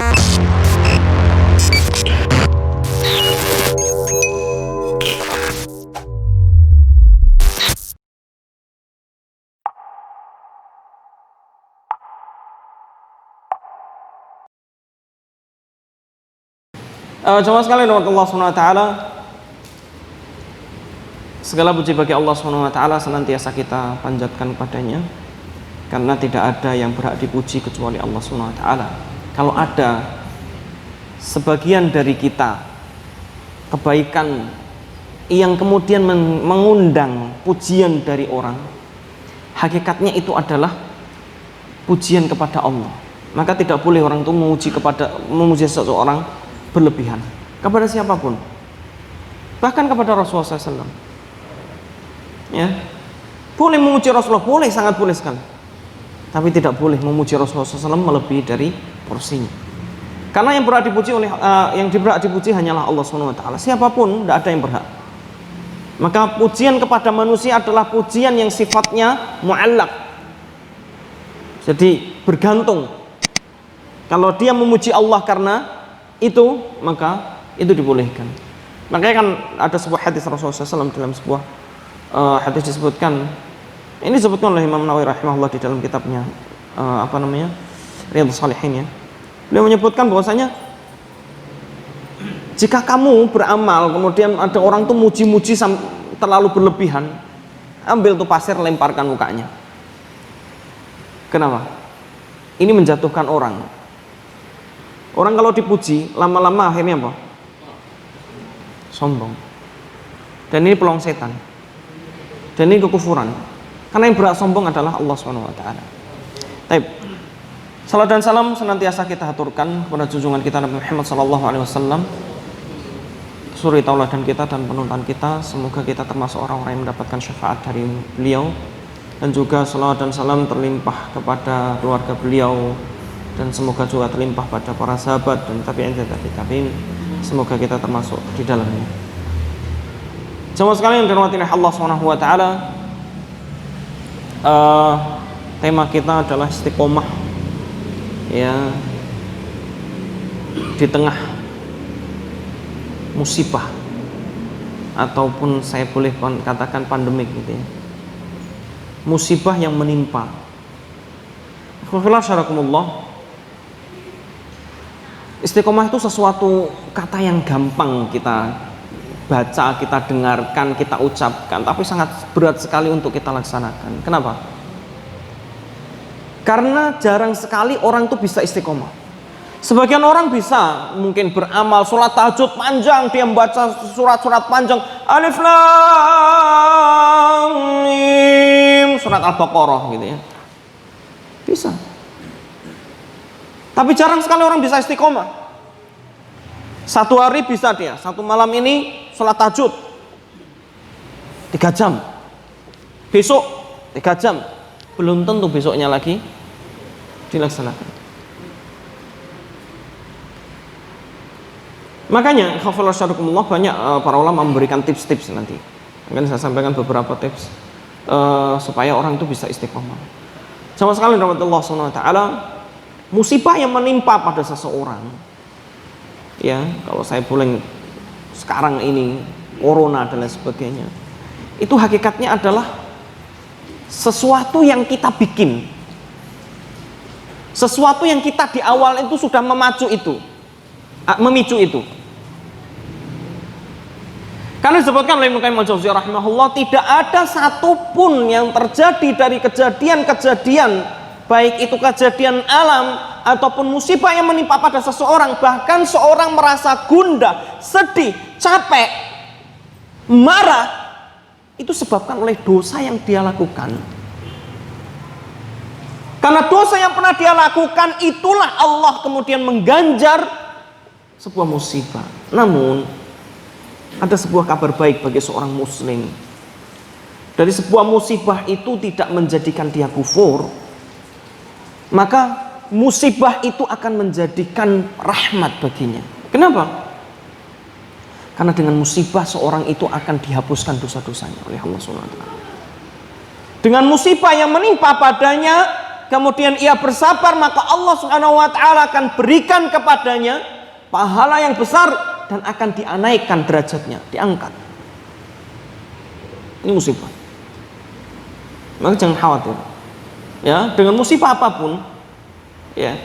Jemaah sekalian rahmat Allah Subhanahu wa taala. Segala puji bagi Allah Subhanahu wa taala senantiasa kita panjatkan padanya, karena tidak ada yang berhak dipuji kecuali Allah Subhanahu wa taala. Kalau ada sebagian dari kita kebaikan yang kemudian mengundang pujian dari orang, hakikatnya itu adalah pujian kepada Allah. Maka tidak boleh orang itu memuji seseorang berlebihan kepada siapapun, bahkan kepada Rasulullah SAW. Ya, boleh memuji Rasulullah, boleh, sangat boleh sekali, tapi tidak boleh memuji Rasulullah SAW melebihi dari porsinya. Karena yang berhak dipuji hanyalah Allah Subhanahu wa taala. Siapapun tidak ada yang berhak. Maka pujian kepada manusia adalah pujian yang sifatnya mu'allaq, jadi bergantung. Kalau dia memuji Allah karena itu, maka itu dibolehkan. Makanya kan ada sebuah hadis Rasulullah SAW, dalam sebuah hadis disebutkan, ini disebutkan oleh Imam Nawawi rahimahullah di dalam kitabnya Riyadhus Shalihin, ya. Beliau menyebutkan bahwasanya jika kamu beramal kemudian ada orang tuh muji-muji terlalu berlebihan, ambil tuh pasir, lemparkan mukanya. Kenapa? Ini menjatuhkan orang. Orang kalau dipuji, lama-lama akhirnya apa? Sombong. Dan ini peluang setan. Dan ini kekufuran. Karena yang berat sombong adalah Allah Subhanahu wa taala. Baik. Salam dan salam senantiasa kita haturkan kepada junjungan kita Nabi Muhammad sallallahu alaihi wasallam, suri tauladan kita dan penuntun kita. Semoga kita termasuk orang-orang yang mendapatkan syafaat dari beliau, dan juga salawat dan salam terlimpah kepada keluarga beliau, dan semoga juga terlimpah pada para sahabat dan tabi'in dan tabi'in. Semoga kita termasuk di dalamnya. Jemaah sekalian yang dirahmati Allah Subhanahu wa taala, tema kita adalah istiqomah, ya, di tengah musibah ataupun saya boleh katakan pandemik gitu ya. Musibah yang menimpa. Istiqomah itu sesuatu kata yang gampang kita baca, kita dengarkan, kita ucapkan, tapi sangat berat sekali untuk kita laksanakan. Kenapa? Karena jarang sekali orang itu bisa istiqomah. Sebagian orang bisa mungkin beramal, sholat tahajud panjang, dia membaca surat-surat panjang, Alif Lam Mim, surat Al-Baqarah gitu ya. Bisa. Tapi jarang sekali orang bisa istiqomah. Satu hari bisa dia, satu malam ini sholat tahajud 3 jam, besok 3 jam, belum tentu besoknya lagi dilaksanakan. Makanya banyak para ulama memberikan tips-tips, nanti akan saya sampaikan beberapa tips supaya orang itu bisa istiqomah. Sama sekali rahmatullah subhanahu wa ta'ala, musibah yang menimpa pada seseorang, ya, kalau saya boleh sekarang ini corona dan lain sebagainya, itu hakikatnya adalah sesuatu yang kita bikin, sesuatu yang kita di awal itu sudah memicu itu. Karena disebutkan oleh Ibnu Qayyim al-Jauziyah rahimahullah, tidak ada satupun yang terjadi dari kejadian-kejadian, baik itu kejadian alam ataupun musibah yang menimpa pada seseorang, bahkan seorang merasa gundah, sedih, capek, marah, itu sebabkan oleh dosa yang dia lakukan. Karena dosa yang pernah dia lakukan, itulah Allah kemudian mengganjar sebuah musibah. Namun ada sebuah kabar baik bagi seorang muslim. Dari sebuah musibah itu tidak menjadikan dia kufur, maka musibah itu akan menjadikan rahmat baginya. Kenapa? Karena dengan musibah seorang itu akan dihapuskan dosa-dosanya oleh Allah SWT. Dengan musibah yang menimpa padanya, kemudian ia bersabar, maka Allah Subhanahu wa taala akan berikan kepadanya pahala yang besar dan akan dinaikkan derajatnya, diangkat. Ini musibah. Maka jangan khawatir. Ya, dengan musibah apapun, ya.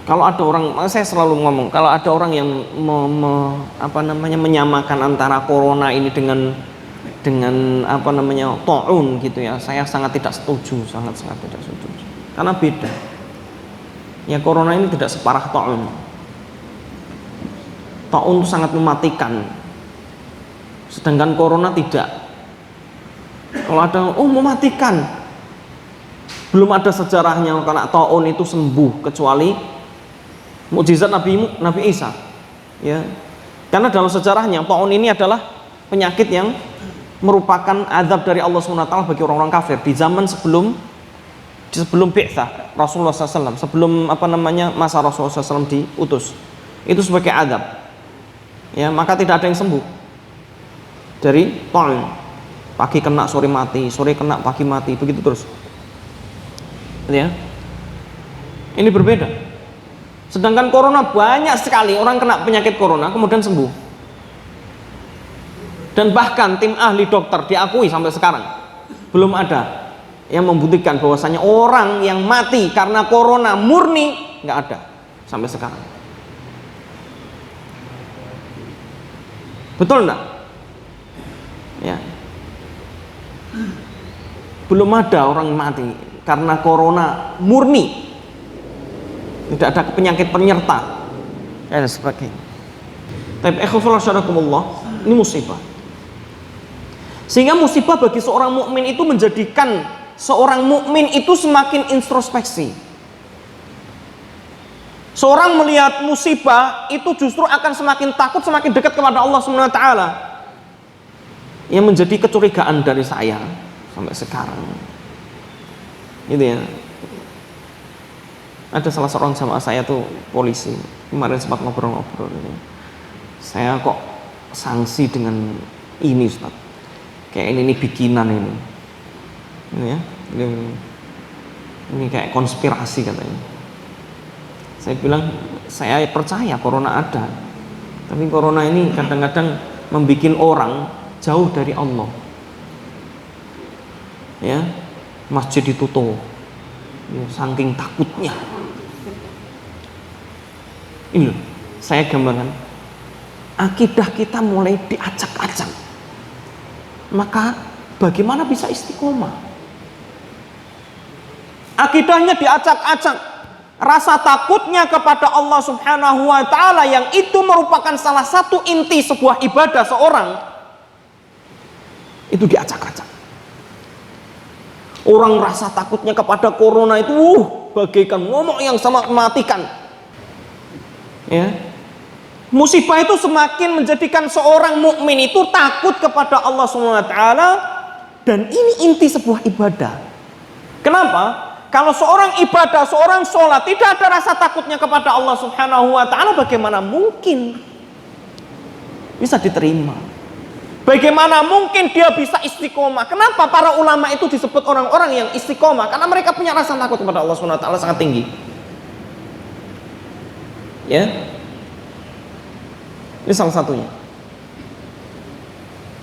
Kalau ada orang, saya selalu ngomong, kalau ada orang yang menyamakan antara corona ini dengan taun gitu ya, saya sangat tidak setuju, sangat tidak setuju. Karena beda. Ya, corona ini tidak separah taun. Taun itu sangat mematikan. Sedangkan corona tidak. Kalau ada mematikan. Belum ada sejarahnya karena taun itu sembuh kecuali mukjizat Nabi Isa. Ya. Karena dalam sejarahnya taun ini adalah penyakit yang merupakan azab dari Allah SWT bagi orang-orang kafir di zaman sebelum bi'tsah Rasulullah SAW, sebelum masa Rasulullah SAW diutus. Itu sebagai azab. Ya, maka tidak ada yang sembuh dari taun. Pagi kena, sore mati, sore kena, pagi mati, begitu terus. Ya. Ini berbeda. Sedangkan corona banyak sekali orang kena penyakit corona kemudian sembuh. Dan bahkan tim ahli dokter diakui sampai sekarang belum ada yang membuktikan bahwasanya orang yang mati karena corona murni, nggak ada sampai sekarang. Betul enggak? Ya. Belum ada orang mati karena corona murni. Tidak ada penyakit penyerta dan sebagainya. Tapi ini musibah. Sehingga musibah bagi seorang mukmin itu menjadikan seorang mukmin itu semakin introspeksi. Seorang melihat musibah itu justru akan semakin takut, semakin dekat kepada Allah Subhanahu wa taala. Yang menjadi kecurigaan dari saya sampai sekarang. Gitu ya. Ada salah seorang jamaah saya tuh polisi. Kemarin sempat ngobrol-ngobrol gitu. Saya kok sanksi dengan ini, Ustaz. Kayak ini bikinan ini ya, ini kayak konspirasi katanya. Saya bilang saya percaya corona ada, tapi corona ini kadang-kadang membuat orang jauh dari Allah. Ya, masjid ditutup, ya, saking takutnya. Ini loh, saya gambarkan akidah kita mulai diacak-acak. Maka bagaimana bisa istiqomah? Akidahnya diacak-acak, rasa takutnya kepada Allah Subhanahu wa taala yang itu merupakan salah satu inti sebuah ibadah seorang, itu diacak-acak. Orang rasa takutnya kepada corona itu bagaikan momok yang sangat mematikan. Ya. Musibah itu semakin menjadikan seorang mukmin itu takut kepada Allah Subhanahu wa taala, dan ini inti sebuah ibadah. Kenapa? Kalau seorang ibadah, seorang sholat tidak ada rasa takutnya kepada Allah Subhanahu wa taala, bagaimana mungkin bisa diterima? Bagaimana mungkin dia bisa istiqomah? Kenapa para ulama itu disebut orang-orang yang istiqomah? Karena mereka punya rasa takut kepada Allah Subhanahu wa taala sangat tinggi. Ya. Ini salah satunya.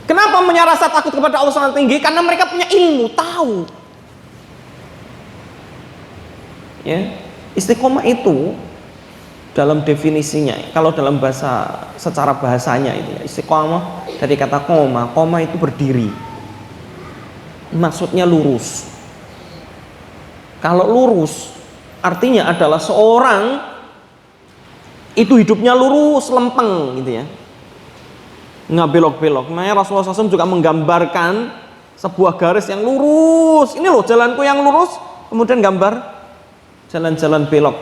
Kenapa punya rasa takut kepada Allah sangat tinggi? Karena mereka punya ilmu, tahu. Ya, istiqomah itu dalam definisinya, kalau dalam bahasa secara bahasanya itu ya, istiqomah dari kata koma itu berdiri. Maksudnya lurus. Kalau lurus artinya adalah seorang itu hidupnya lurus, lempeng gitu ya, nggak belok-belok. Makanya Rasulullah SAW juga menggambarkan sebuah garis yang lurus. Ini loh jalanku yang lurus, kemudian gambar jalan-jalan belok.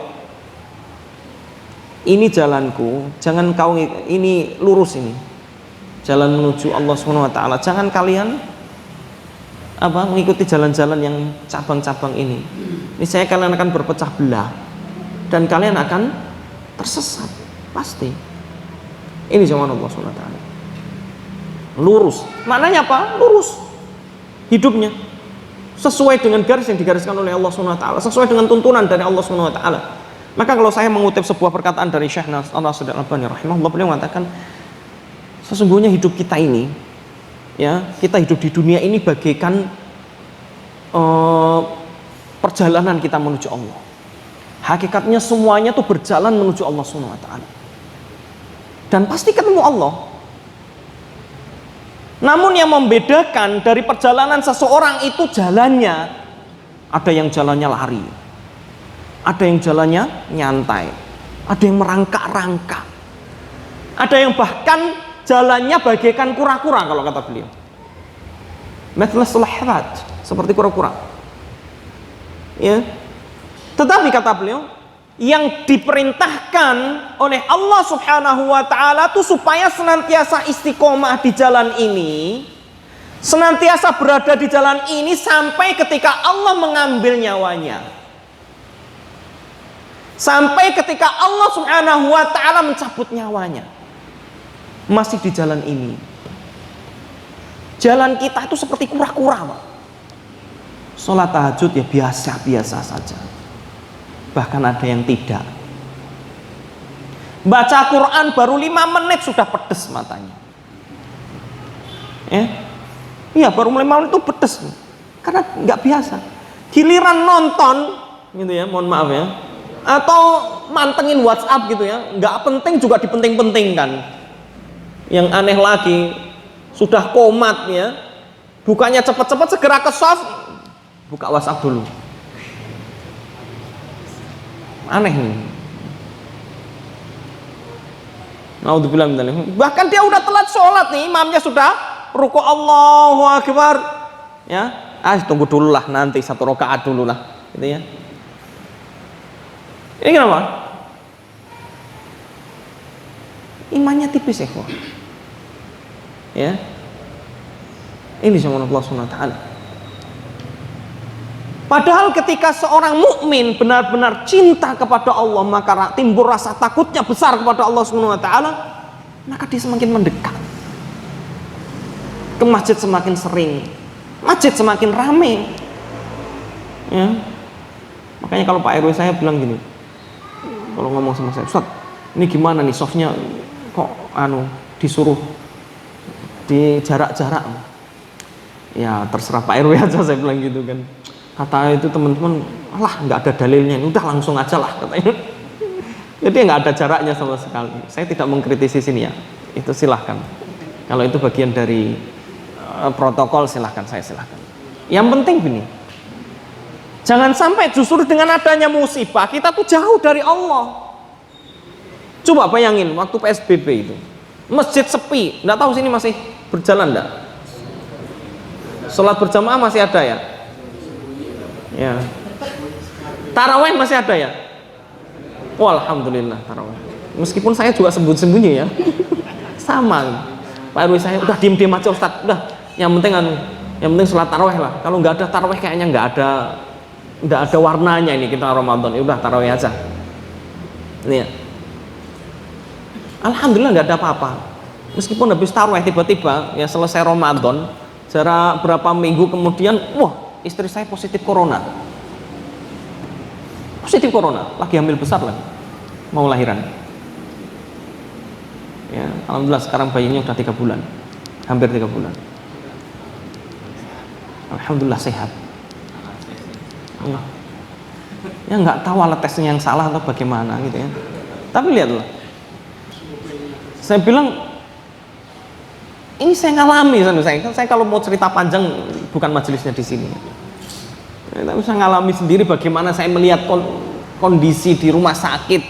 Ini jalanku, jangan kau, ini lurus, ini jalan menuju Allah Subhanahu wa taala. Jangan kalian mengikuti jalan-jalan yang cabang-cabang ini. Niscaya kalian akan berpecah belah dan kalian akan tersesat pasti. Ini zaman Allah SWT. Lurus, maknanya apa? Lurus hidupnya. sesuai dengan garis yang digariskan oleh Allah Subhanahu wa taala, sesuai dengan tuntunan dari Allah Subhanahu wa taala. Maka kalau saya mengutip sebuah perkataan dari Syekh Nasruddin Al-Albani rahimahullah, beliau mengatakan sesungguhnya hidup kita ini, ya, kita hidup di dunia ini bagaikan perjalanan kita menuju Allah. Hakikatnya semuanya tuh berjalan menuju Allah Subhanahu wa taala. Dan pasti ketemu Allah. Namun yang membedakan dari perjalanan seseorang itu jalannya. Ada yang jalannya lari, ada yang jalannya nyantai, ada yang merangkak-rangkak, ada yang bahkan jalannya bagaikan kura-kura kalau kata beliau. Mathlas sulahrat, seperti kura-kura. Ya. Tetapi kata beliau, yang diperintahkan oleh Allah Subhanahu wa taala itu supaya senantiasa istiqomah di jalan ini, senantiasa berada di jalan ini sampai ketika Allah mengambil nyawanya. Sampai ketika Allah Subhanahu wa taala mencabut nyawanya. Masih di jalan ini. Jalan kita itu seperti kura-kura, Pak. Sholat tahajud ya biasa-biasa saja. Bahkan ada yang tidak. Baca Quran baru 5 menit sudah pedes matanya. Iya, baru 5 menit itu pedes. Karena nggak biasa. Giliran nonton gitu ya, mohon maaf ya. Atau mantengin WhatsApp gitu ya, nggak penting juga dipenting-pentingkan. Yang aneh lagi, sudah komat ya, bukanya cepat-cepat segera ke soft, buka WhatsApp dulu. Aneh nih. Naudzubillah min dzalik. Bahkan dia udah telat sholat nih, imamnya sudah ruku Allahu Akbar. Ya, tunggu dulu lah, nanti 1 rakaat dulu lah, gitu ya. Ini kenapa? Imannya tipis ya, kok. Ya. Ini sama Allah Subhanahu wa taala. Padahal ketika seorang mukmin benar-benar cinta kepada Allah, maka timbul rasa takutnya besar kepada Allah Subhanahu wa taala, maka dia semakin mendekat. Ke masjid semakin sering, masjid semakin ramai. Ya. Makanya kalau Pak RW saya bilang gini, kalau ngomong sama saya, Ustaz, ini gimana nih softnya kok disuruh di jarak-jarak? Ya terserah Pak RW aja, saya bilang gitu kan. Kata itu teman-teman, alah nggak ada dalilnya, udah langsung aja lah katanya. Jadi nggak ada jaraknya sama sekali. Saya tidak mengkritisi sini ya, itu silahkan. Kalau itu bagian dari protokol silahkan, saya silahkan. Yang penting gini, jangan sampai justru dengan adanya musibah kita tuh jauh dari Allah. Coba bayangin waktu PSBB itu, masjid sepi, nggak tahu sini masih berjalan nggak? Sholat berjamaah masih ada ya? Ya. Taraweh masih ada ya? Oh, alhamdulillah taraweh. Meskipun saya juga sembunyi-sembunyi ya. Sama. Pak RW saya udah diem-diem aja Ustaz. Udah, yang penting sholat taraweh lah. Kalau nggak ada taraweh kayaknya nggak ada warnanya ini kita Ramadan. Ya udah taraweh aja. Ini ya. Alhamdulillah nggak ada apa-apa. Meskipun habis taraweh tiba-tiba ya selesai Ramadan, jarak berapa minggu kemudian, wah, istri saya positif corona. Positif corona, lagi hamil besar lagi, mau lahiran. Ya, alhamdulillah sekarang bayinya udah 3 bulan, hampir 3 bulan. Alhamdulillah sehat. Ya nggak tahu alat tesnya yang salah atau bagaimana gitu ya. Tapi lihatlah, saya bilang ini saya ngalami, saya kalau mau cerita panjang bukan majelisnya di sini. Tapi saya ngalami sendiri bagaimana saya melihat kondisi di rumah sakit.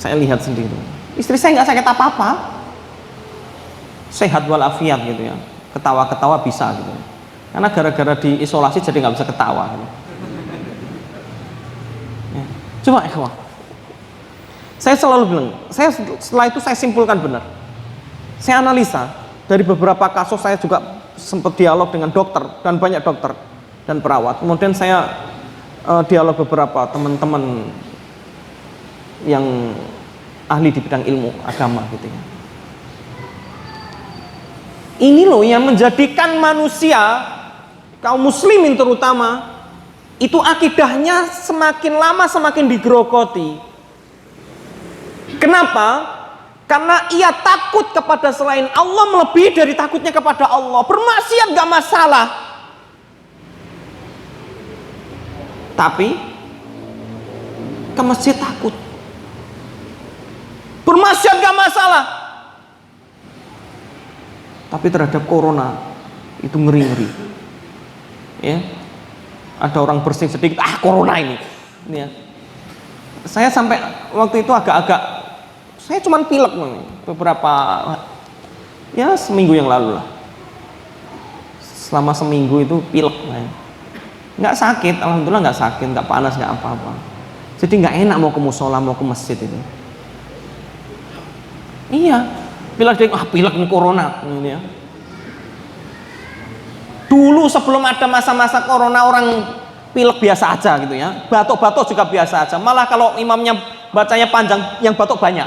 Saya lihat sendiri. Istri saya nggak sakit apa-apa, sehat walafiat gitu ya. Ketawa-ketawa bisa gitu. Karena gara-gara diisolasi jadi nggak bisa ketawa. Gitu. Ya. Coba ikhwah. Saya selalu bilang, setelah itu saya simpulkan benar. Saya analisa dari beberapa kasus, saya juga sempat dialog dengan dokter dan banyak dokter dan perawat. Kemudian saya dialog beberapa teman-teman yang ahli di bidang ilmu agama gitu ya. Ini loh yang menjadikan manusia kaum muslimin terutama, itu akidahnya semakin lama semakin digerogoti. Kenapa? Karena ia takut kepada selain Allah melebihi dari takutnya kepada Allah. Bermaksiat gak masalah, tapi ke masjid takut. Bermaksiat gak masalah, tapi terhadap corona itu ngeri-ngeri. Ya, ada orang bersin sedikit, corona ini. Ya. Saya sampai waktu itu agak-agak, saya cuman pilek beberapa, ya seminggu yang lalu lah. Selama seminggu itu pilek, nggak sakit, alhamdulillah nggak sakit, nggak panas, nggak apa-apa. Jadi nggak enak mau ke musola, mau ke masjid itu. Iya, pilek pilek nih corona ini ya. Dulu sebelum ada masa-masa corona orang pilek biasa aja gitu ya, batuk-batuk juga biasa aja. Malah kalau imamnya bacanya panjang, yang batuk banyak.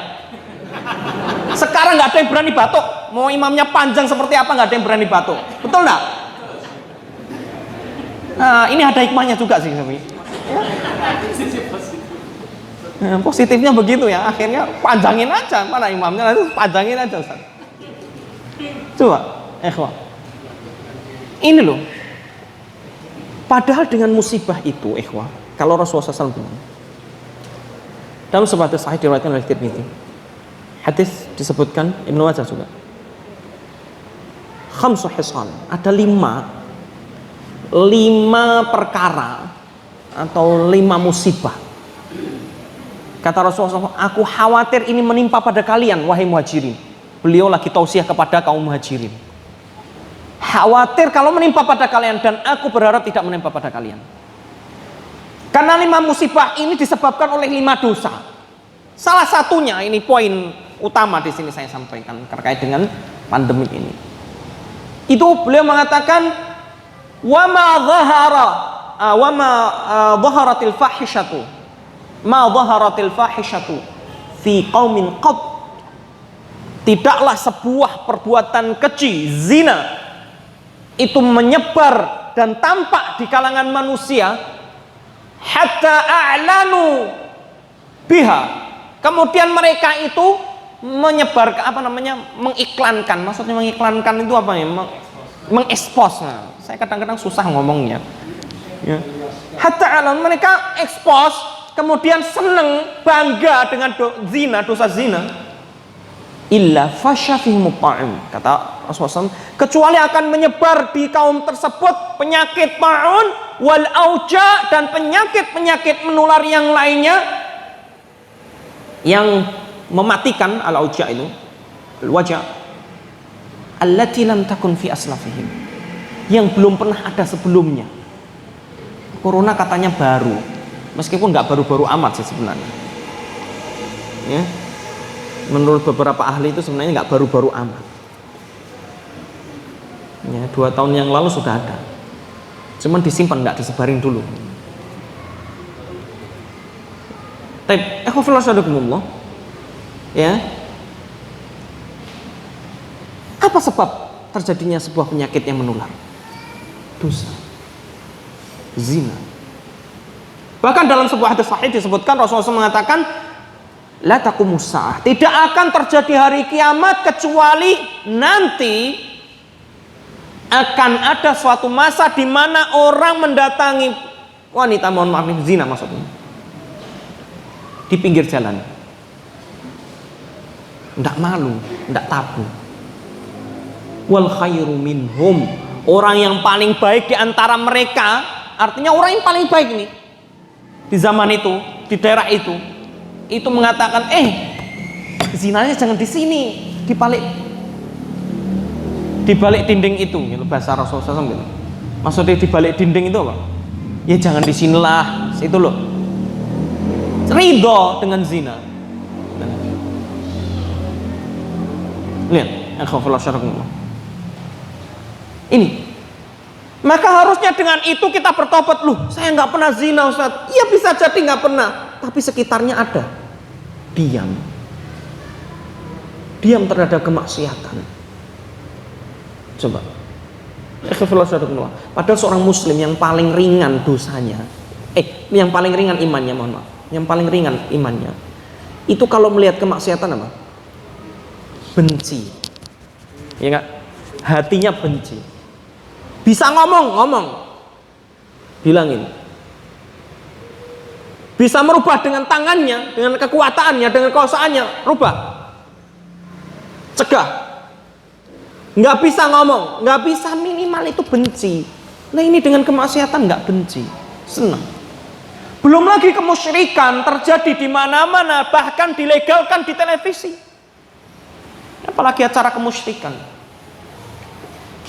Sekarang nggak ada yang berani batuk, mau imamnya panjang seperti apa nggak ada yang berani batuk, betul nggak? Nah, ini ada hikmahnya juga sih, ya. Nah, positifnya begitu ya, akhirnya panjangin aja, mana imamnya itu panjangin aja, Ustaz. Coba, ini loh. Padahal dengan musibah itu, kalau Rasulullah SAW bilang, dalam sebuah hadis sahih diriwayatkan oleh Tirmidzi, hadis disebutkan Ibnu Majah juga, khamsu hisal, ada lima perkara atau 5 musibah. Kata Rasulullah SAW, aku khawatir ini menimpa pada kalian, wahai muhajirin. Beliau lagi tausiah kepada kaum muhajirin. Khawatir kalau menimpa pada kalian, dan aku berharap tidak menimpa pada kalian. Karena 5 musibah ini disebabkan oleh 5 dosa. Salah satunya, ini poin utama di sini saya sampaikan terkait dengan pandemi ini. Itu beliau mengatakan, wa ma dhaharatil fahishatu fi qaumin qad. Tidaklah sebuah perbuatan keji, zina, itu menyebar dan tampak di kalangan manusia hatta a'lanu biha. Kemudian mereka itu menyebar mengiklankan. Maksudnya mengiklankan itu apa ya? Mengekspos. Nah, saya kadang-kadang susah ngomongnya. Ya. Hatta a'lanu, mereka ekspos, kemudian seneng, bangga dengan dosa zina. Illa fasya fihim ta'im, kata Rasulullah SAW, kecuali akan menyebar di kaum tersebut penyakit ta'un wal auja, dan penyakit menular yang lainnya yang mematikan. Al auja itu al wajah allati lam takun fi aslafihim, yang belum pernah ada sebelumnya. Corona katanya baru, meskipun nggak baru-baru amat sih sebenarnya. Ya. Menurut beberapa ahli itu sebenarnya nggak baru-baru amat. Ya, 2 tahun yang lalu sudah ada, cuman disimpan, nggak disebarin dulu. Ya, apa sebab terjadinya sebuah penyakit yang menular? Dosa, zina. Bahkan dalam sebuah hadis sahih disebutkan, Rasulullah SAW mengatakan, la taqumus sa'ah, tidak akan terjadi hari kiamat kecuali nanti akan ada suatu masa di mana orang mendatangi wanita, mohon maaf, zina maksudnya, di pinggir jalan, ndak malu, ndak tabu. Wal khairu minhum, orang yang paling baik di antara mereka, artinya orang yang paling baik nih di zaman itu, di daerah itu mengatakan, zinanya jangan di sini, di balik dinding itu, gitu, bahasa Rasulullah SAW gitu. Maksudnya di balik dinding itu apa? Ya jangan di sinilah, itu loh. Ridho dengan zina. Lihat, ini. Maka harusnya dengan itu kita bertobat. Loh, saya nggak pernah zina, Ustaz. Iya, bisa jadi nggak pernah, tapi sekitarnya ada. Diam terhadap kemaksiatan. Coba, Padahal seorang muslim yang paling ringan dosanya, yang paling ringan imannya, mohon maaf, yang paling ringan imannya, itu kalau melihat kemaksiatan apa? Benci, ya enggak? Hatinya benci. Bisa ngomong, bilangin. Bisa merubah dengan tangannya, dengan kekuatannya, dengan kuasaannya, rubah. Cegah. Nggak bisa ngomong, nggak bisa, minimal itu benci. Nah ini dengan kemaksiatan nggak benci, senang. Belum lagi kemusyrikan terjadi di mana-mana, bahkan dilegalkan di televisi. Apalagi acara kemusyrikan.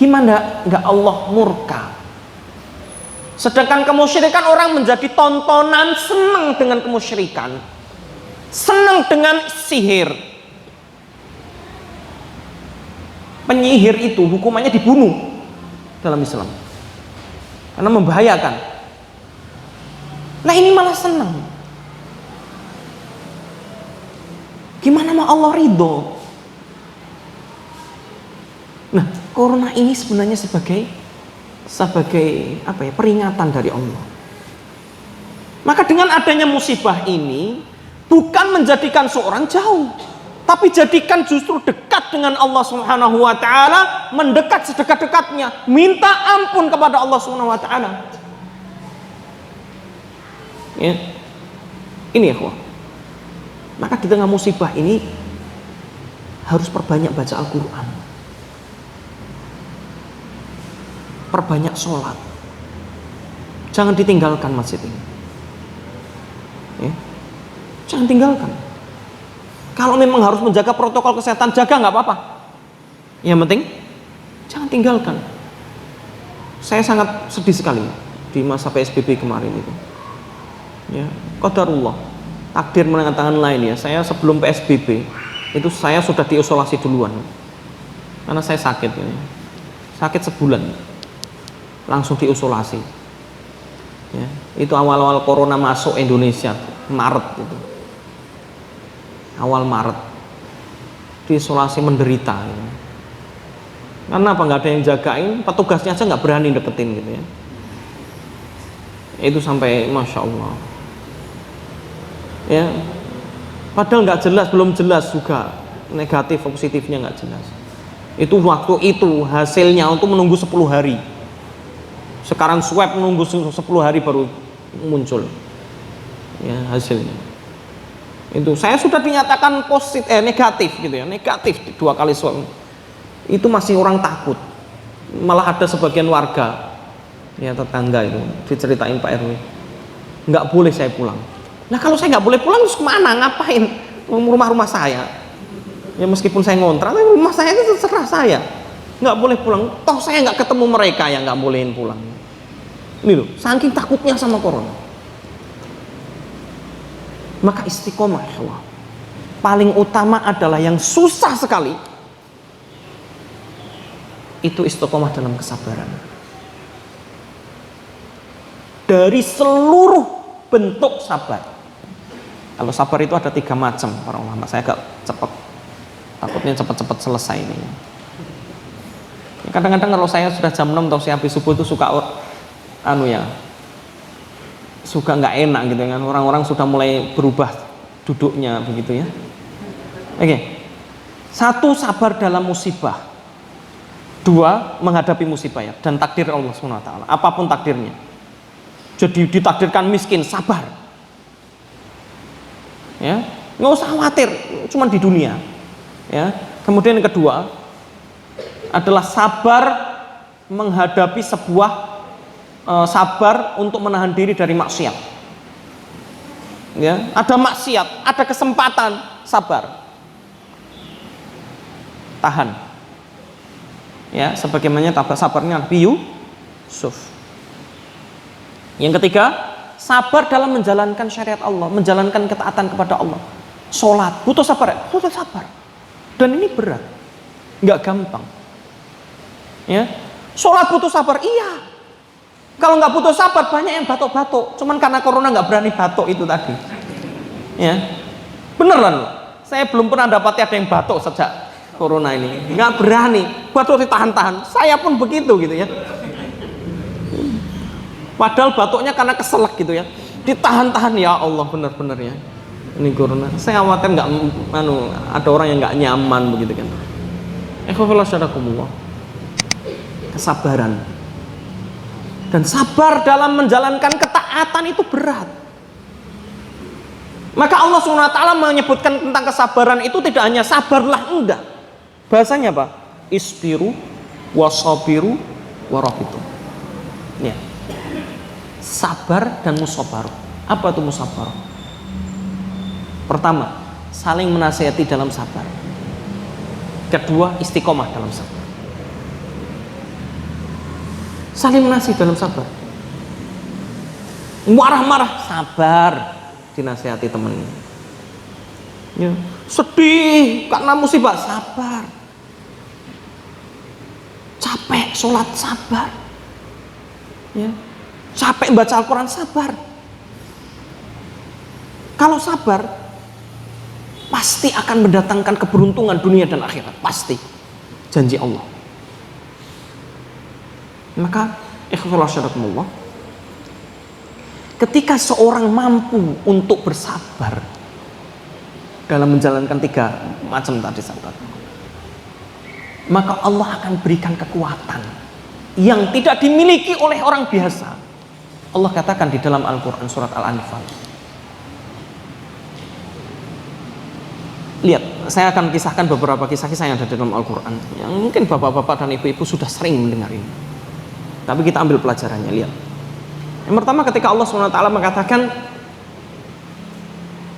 Gimana nggak Allah murka? Sedangkan kemusyrikan orang menjadi tontonan, senang dengan kemusyrikan, senang dengan sihir. Penyihir itu hukumannya dibunuh dalam Islam karena membahayakan. Nah ini malah senang. Gimana mau Allah ridho? Nah corona ini sebenarnya sebagai apa ya, peringatan dari Allah. Maka dengan adanya musibah ini bukan menjadikan seorang jauh, tapi jadikan justru dekat dengan Allah Subhanahu wa taala, mendekat sedekat-dekatnya, minta ampun kepada Allah Subhanahu wa taala. Ya. Ini ya, kawan. Maka di tengah musibah ini harus perbanyak baca Al-Qur'an. Perbanyak sholat. Jangan ditinggalkan masjid ini. Ya. Jangan tinggalkan. Kalau memang harus menjaga protokol kesehatan, jaga, nggak apa-apa. Yang penting jangan tinggalkan. Saya sangat sedih sekali di masa PSBB kemarin itu. Ya, qadarullah, takdir menangan lain ya. Saya sebelum PSBB itu saya sudah diisolasi duluan karena saya sakit ini. Sakit sebulan langsung diisolasi. Ya, itu awal-awal corona masuk Indonesia, Maret itu. Awal Maret diisolasi menderita ya. Karena apa, nggak ada yang jagain, petugasnya aja nggak berani deketin gitu ya. Itu sampai masya Allah ya, padahal nggak jelas, belum jelas juga negatif positifnya, nggak jelas. Itu waktu itu hasilnya untuk menunggu 10 hari. Sekarang swab menunggu 10 hari baru muncul ya hasilnya. Itu saya sudah dinyatakan negatif gitu ya, negatif 2 kali swab. Itu masih orang takut. Malah ada sebagian warga ya, tetangga itu diceritain Pak RW, nggak boleh saya pulang. Nah kalau saya nggak boleh pulang terus kemana, ngapain? Rumah-rumah saya ya, meskipun saya ngontrak tapi rumah saya itu terserah saya, nggak boleh pulang. Toh saya nggak ketemu mereka yang nggak bolehin pulang. Ini loh, saking takutnya sama corona. Maka istiqomah Allah paling utama adalah yang susah sekali, itu istiqomah dalam kesabaran. Dari seluruh bentuk sabar. Kalau sabar itu ada 3 macam para ulama. Saya agak cepat, takutnya cepat-cepat selesai ini. Kadang-kadang kalau saya sudah jam 6 atau saya habis subuh itu suka suka nggak enak gitu kan, orang-orang sudah mulai berubah duduknya begitu ya. Oke. 1, sabar dalam musibah. 2, menghadapi musibah ya, dan takdir Allah Subhanahu wa taala, apapun takdirnya. Jadi ditakdirkan miskin, sabar. Ya, nggak usah khawatir, cuma di dunia. Ya. Kemudian yang kedua adalah sabar menghadapi sabar untuk menahan diri dari maksiat. Ya, ada maksiat, ada kesempatan, sabar, tahan. Ya, sebagaimana sabarnya Nabi Yusuf. Yang ketiga, sabar dalam menjalankan syariat Allah, menjalankan ketaatan kepada Allah. Sholat butuh sabar, butuh sabar. Dan ini berat, nggak gampang. Ya, sholat butuh sabar, iya. Kalau nggak butuh sabar, banyak yang batuk-batuk. Cuman karena corona nggak berani batuk itu tadi. Ya, beneran loh. Saya belum pernah dapati ada yang batuk sejak corona ini, nggak berani, batuk ditahan-tahan. Saya pun begitu gitu ya. Padahal batuknya karena keselak gitu ya, ditahan-tahan. Ya Allah, benar-benar ya, ini corona. Saya khawatir nggak, ada orang yang nggak nyaman begitu kan. Kesabaran dan sabar dalam menjalankan ketaatan itu berat. Maka Allah SWT menyebutkan tentang kesabaran itu tidak hanya sabarlah, enggak. Bahasanya apa? Isbiru wasabiru warabitu. Ya. Sabar dan musabar. Apa itu musabar? Pertama, saling menasihati dalam sabar. Kedua, istiqomah dalam sabar. Saling menasihati dalam sabar. Marah-marah, sabar, dinasihati temannya. Ya. Sedih karena musibah, sabar. Capek sholat, sabar. Ya. Capek baca Al-Quran, sabar. Kalau sabar, pasti akan mendatangkan keberuntungan dunia dan akhirat, pasti. Janji Allah. Maka ketika seorang mampu untuk bersabar dalam menjalankan 3 macam tadi sabar, maka Allah akan berikan kekuatan yang tidak dimiliki oleh orang biasa. Allah katakan di dalam Al-Quran surat Al-Anfal. Lihat, saya akan kisahkan beberapa kisah-kisah yang ada di dalam Al-Quran yang mungkin bapak-bapak dan ibu-ibu sudah sering mendengar ini, tapi kita ambil pelajarannya. Lihat, yang pertama ketika Allah SWT mengatakan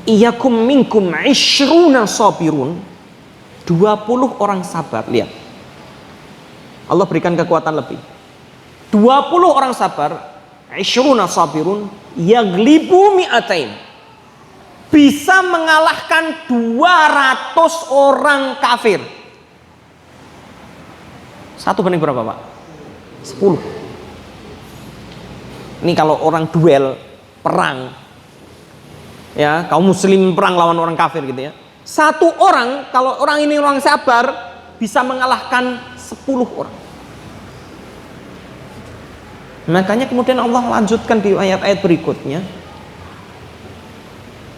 iyakum minkum ishruna sabirun, 20 orang sabar. Lihat, Allah berikan kekuatan lebih. 20 orang sabar, ishruna sabirun yaglibu mi'atain, bisa mengalahkan 200 orang kafir. 1 banding berapa, Pak? 10. Ini kalau orang duel, perang, ya, kaum muslim perang lawan orang kafir gitu ya. 1 orang, kalau orang ini orang sabar, bisa mengalahkan 10 orang. Makanya kemudian Allah lanjutkan di ayat-ayat berikutnya.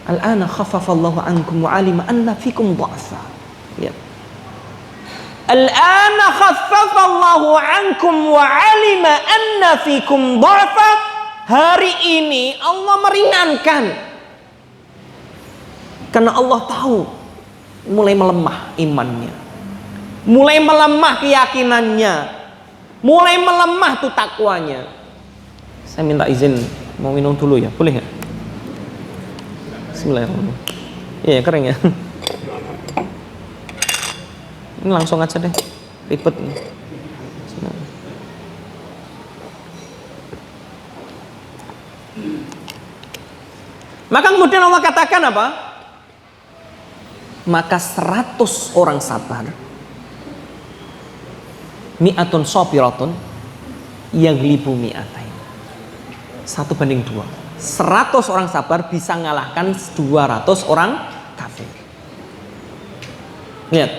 Al-ana khaffafallahu ankum wa alima anna fikum dha'fa. Ya. Al-ana khaffafallahu ankum wa alima anna fikum dha'fa. Hari ini Allah meringankan. Karena Allah tahu mulai melemah imannya, mulai melemah keyakinannya, mulai melemah tuh takwanya. Saya minta izin mau minum dulu ya, boleh nggak? Bismillahirrahmanirrahim. Iya, kering ya. Ini langsung aja deh, ribet nih. Maka kemudian Allah katakan apa? Maka 100 orang sabar, mi'atun sabiratun yaglibu mi'atain, 1 banding 2. 100 orang sabar bisa mengalahkan 200 orang kafir. Lihat,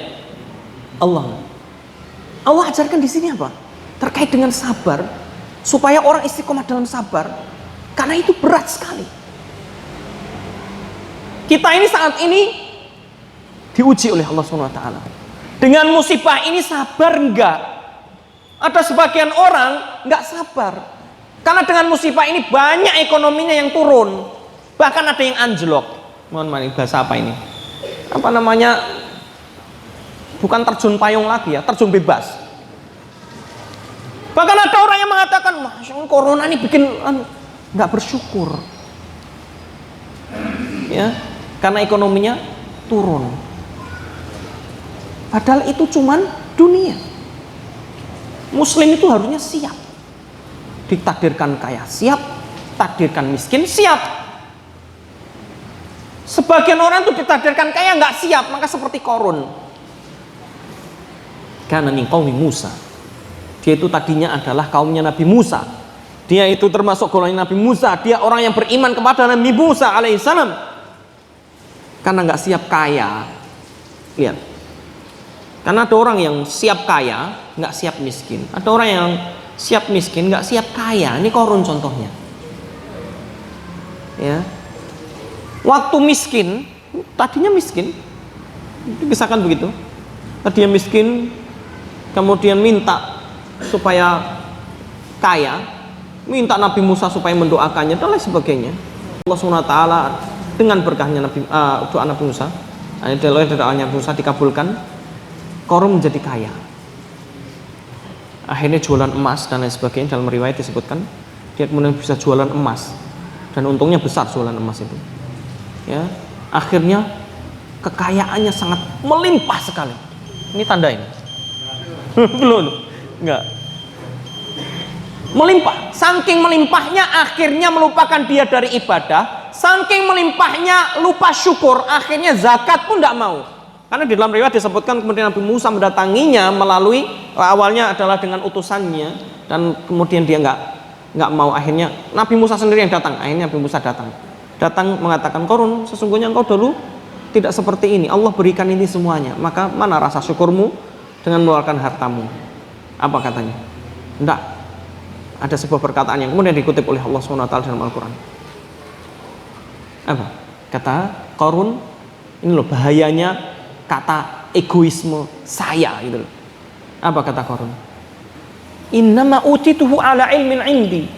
Allah ajarkan di sini apa? Terkait dengan sabar, supaya orang istiqomah dalam sabar, karena itu berat sekali. Kita ini saat ini diuji oleh Allah SWT. Dengan musibah ini sabar enggak? Ada sebagian orang enggak sabar. Karena dengan musibah ini banyak ekonominya yang turun. Bahkan ada yang anjlok. Mohon maaf, bahasa apa ini? Apa namanya? Bukan terjun payung lagi ya, terjun bebas. Bahkan ada orang yang mengatakan, Masya Allah, corona ini bikin enggak bersyukur. Ya, karena ekonominya turun. Padahal itu cuman dunia. Muslim itu harusnya siap. Ditakdirkan kaya siap, takdirkan miskin siap. Sebagian orang itu ditakdirkan kaya nggak siap, maka seperti Qarun. Karena nih kaum Musa, dia itu tadinya adalah kaumnya Nabi Musa. Dia itu termasuk golongan Nabi Musa. Dia orang yang beriman kepada Nabi Musa alaihissalam. Karena nggak siap kaya, lihat, Karena ada orang yang siap kaya, nggak siap miskin. Ada orang yang siap miskin, nggak siap kaya. Ini Qarun contohnya. Ya, waktu miskin, tadinya miskin, misalkan begitu. Tadinya miskin, kemudian minta supaya kaya, minta Nabi Musa supaya mendoakannya dan lain sebagainya. Allah SWT dengan berkahnya doa Nabi Musa, doanya Nabi Musa dikabulkan, Qarun menjadi kaya. Akhirnya jualan emas dan lain sebagainya. Dalam riwayat disebutkan dia kemudian bisa jualan emas dan untungnya besar jualan emas itu. Ya, akhirnya kekayaannya sangat melimpah sekali. Ini tanda ini. Belum, enggak. Melimpah, saking melimpahnya akhirnya melupakan dia dari ibadah, saking melimpahnya lupa syukur, akhirnya zakat pun tidak mau. Karena di dalam riwayat disebutkan kemudian Nabi Musa mendatanginya melalui awalnya adalah dengan utusannya dan kemudian dia nggak mau, akhirnya Nabi Musa sendiri yang datang. Akhirnya Nabi Musa datang mengatakan, Qarun, sesungguhnya engkau dulu tidak seperti ini, Allah berikan ini semuanya, maka mana rasa syukurmu dengan mengeluarkan hartamu? Apa katanya? Enggak. Ada sebuah perkataan yang kemudian dikutip oleh Allah SWT dalam Al-Quran. Apa? Kata Qarun, ini loh bahayanya kata egoisme saya gitu loh. Apa kata Qarun? Innama utituhu ala ilmin indi.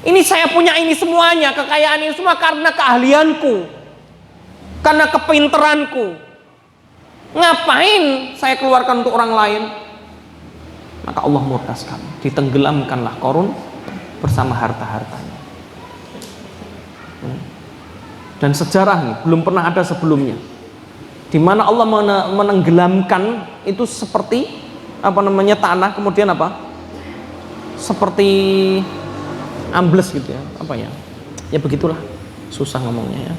Ini saya punya ini semuanya, kekayaan ini semua karena keahlianku, karena kepinteranku. Ngapain saya keluarkan untuk orang lain? Maka Allah murka sekali, ditenggelamkanlah Qarun bersama harta-hartanya. Dan sejarah nih belum pernah ada sebelumnya di mana Allah menenggelamkan itu seperti tanah kemudian seperti ambles gitu ya, ya begitulah, susah ngomongnya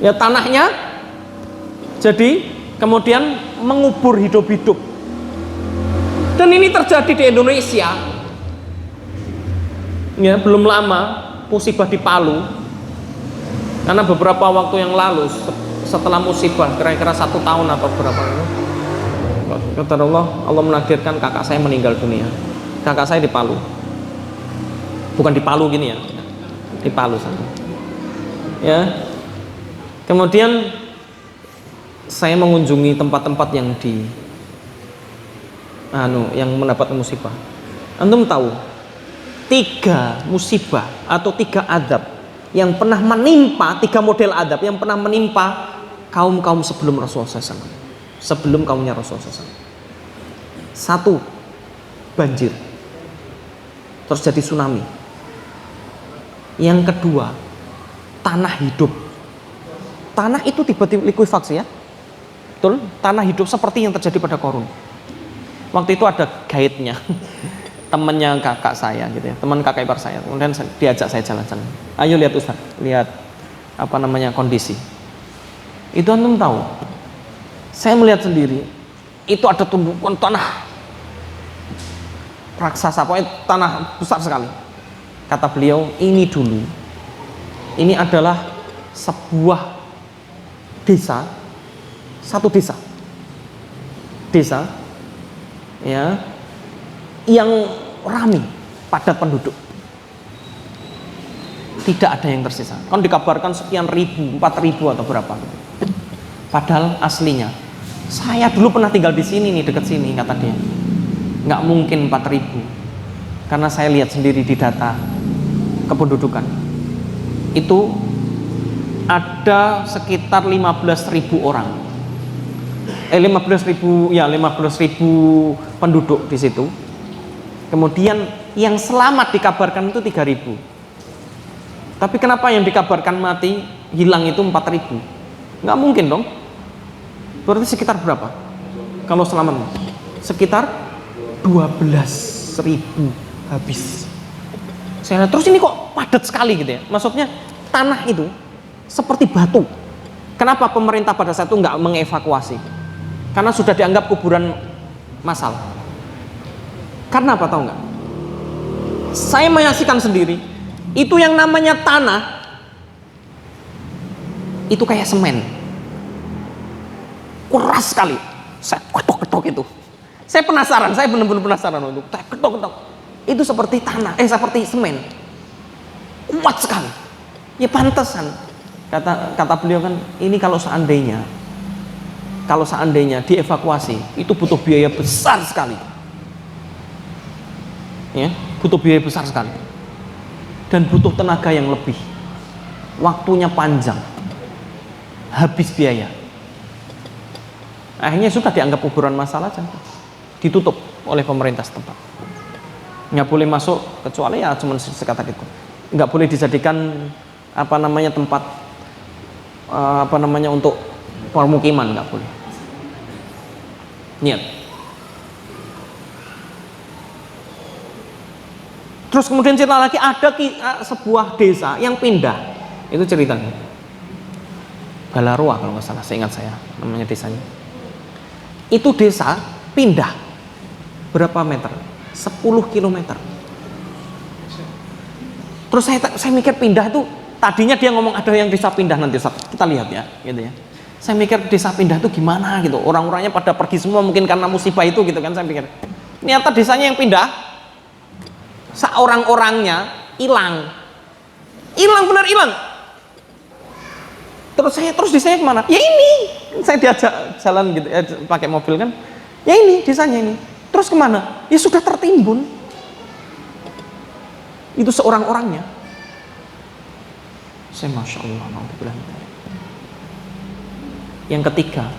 ya, tanahnya jadi kemudian mengubur hidup-hidup. Dan ini terjadi di Indonesia ya, belum lama musibah di Palu, karena beberapa waktu yang lalu setelah musibah kira-kira 1 tahun atau berapa itu, kata Allah menakdirkan kakak saya meninggal dunia. Kakak saya di Palu, bukan di Palu gini ya, di Palu sana ya. Kemudian saya mengunjungi tempat-tempat yang yang mendapat musibah. Antum tahu 3 musibah atau 3 adab yang pernah menimpa, 3 model adab yang pernah menimpa kaum sebelum Rasulullah SAW, sebelum kaumnya Rasulullah SAW. 1, banjir, terus jadi tsunami. Yang kedua, tanah hidup. Tanah itu tiba-tiba likuifaksi ya, betul, tanah hidup seperti yang terjadi pada Qarun. Waktu itu ada guide-nya, temannya kakak saya gitu ya, teman kakak ipar saya. Kemudian diajak saya jalan-jalan. Ayo lihat Ustaz, lihat kondisi. Itu antum tahu? Saya melihat sendiri, itu ada tumpukan tanah raksasa, pokoknya tanah besar sekali. Kata beliau, ini dulu, ini adalah sebuah desa, satu desa ya, yang ramai, padat penduduk, tidak ada yang tersisa. Kan dikabarkan sekian ribu, 4.000 atau berapa gitu. Padahal aslinya saya dulu pernah tinggal di sini nih, dekat sini, kata dia. Nggak mungkin 4.000, karena saya lihat sendiri di data kependudukan itu ada sekitar 15.000 orang. 15.000 penduduk di situ. Kemudian yang selamat dikabarkan itu 3.000. Tapi kenapa yang dikabarkan mati hilang itu 4.000? Nggak mungkin dong. Berarti sekitar berapa? Kalau selamat sekitar 12.000 habis. Saya lihat, terus ini kok padat sekali gitu ya. Maksudnya tanah itu seperti batu. Kenapa pemerintah pada saat itu nggak mengevakuasi? Karena sudah dianggap kuburan massal. Karena apa tahu nggak? Saya menyaksikan sendiri, itu yang namanya tanah itu kayak semen, keras sekali. Saya ketok-ketok itu. Saya penasaran, saya benar-benar penasaran untuk ketok-ketok. Itu seperti tanah, seperti semen. Kuat sekali. Ya pantesan. Kata beliau kan, ini kalau seandainya dievakuasi, itu butuh biaya besar sekali. Ya, butuh biaya besar sekali. Dan butuh tenaga yang lebih. Waktunya panjang. Habis biaya. Akhirnya sudah dianggap kuburan massal aja, ditutup oleh pemerintah setempat. Nggak boleh masuk kecuali ya cuma sekata gitu. Nggak boleh dijadikan tempat untuk permukiman, nggak boleh. Niat. Terus kemudian cerita lagi ada sebuah desa yang pindah. Itu ceritanya. Balaroa kalau nggak salah, seingat saya namanya desanya. Itu desa pindah berapa meter? 10 kilometer. Terus saya mikir pindah itu, tadinya dia ngomong ada yang desa pindah, nanti kita lihat ya, gitu ya. Saya mikir desa pindah itu gimana gitu, orang-orangnya pada pergi semua mungkin karena musibah itu gitu kan, saya pikir. Ternyata desanya yang pindah, seorang-orangnya hilang, benar hilang. Terus desanya kemana? Ya ini, saya diajak jalan gitu, pakai mobil kan. Ya ini desanya ini. Terus kemana? Ya sudah tertimbun. Itu seorang-orangnya. Saya masya Allah, alhamdulillah. Yang ketiga,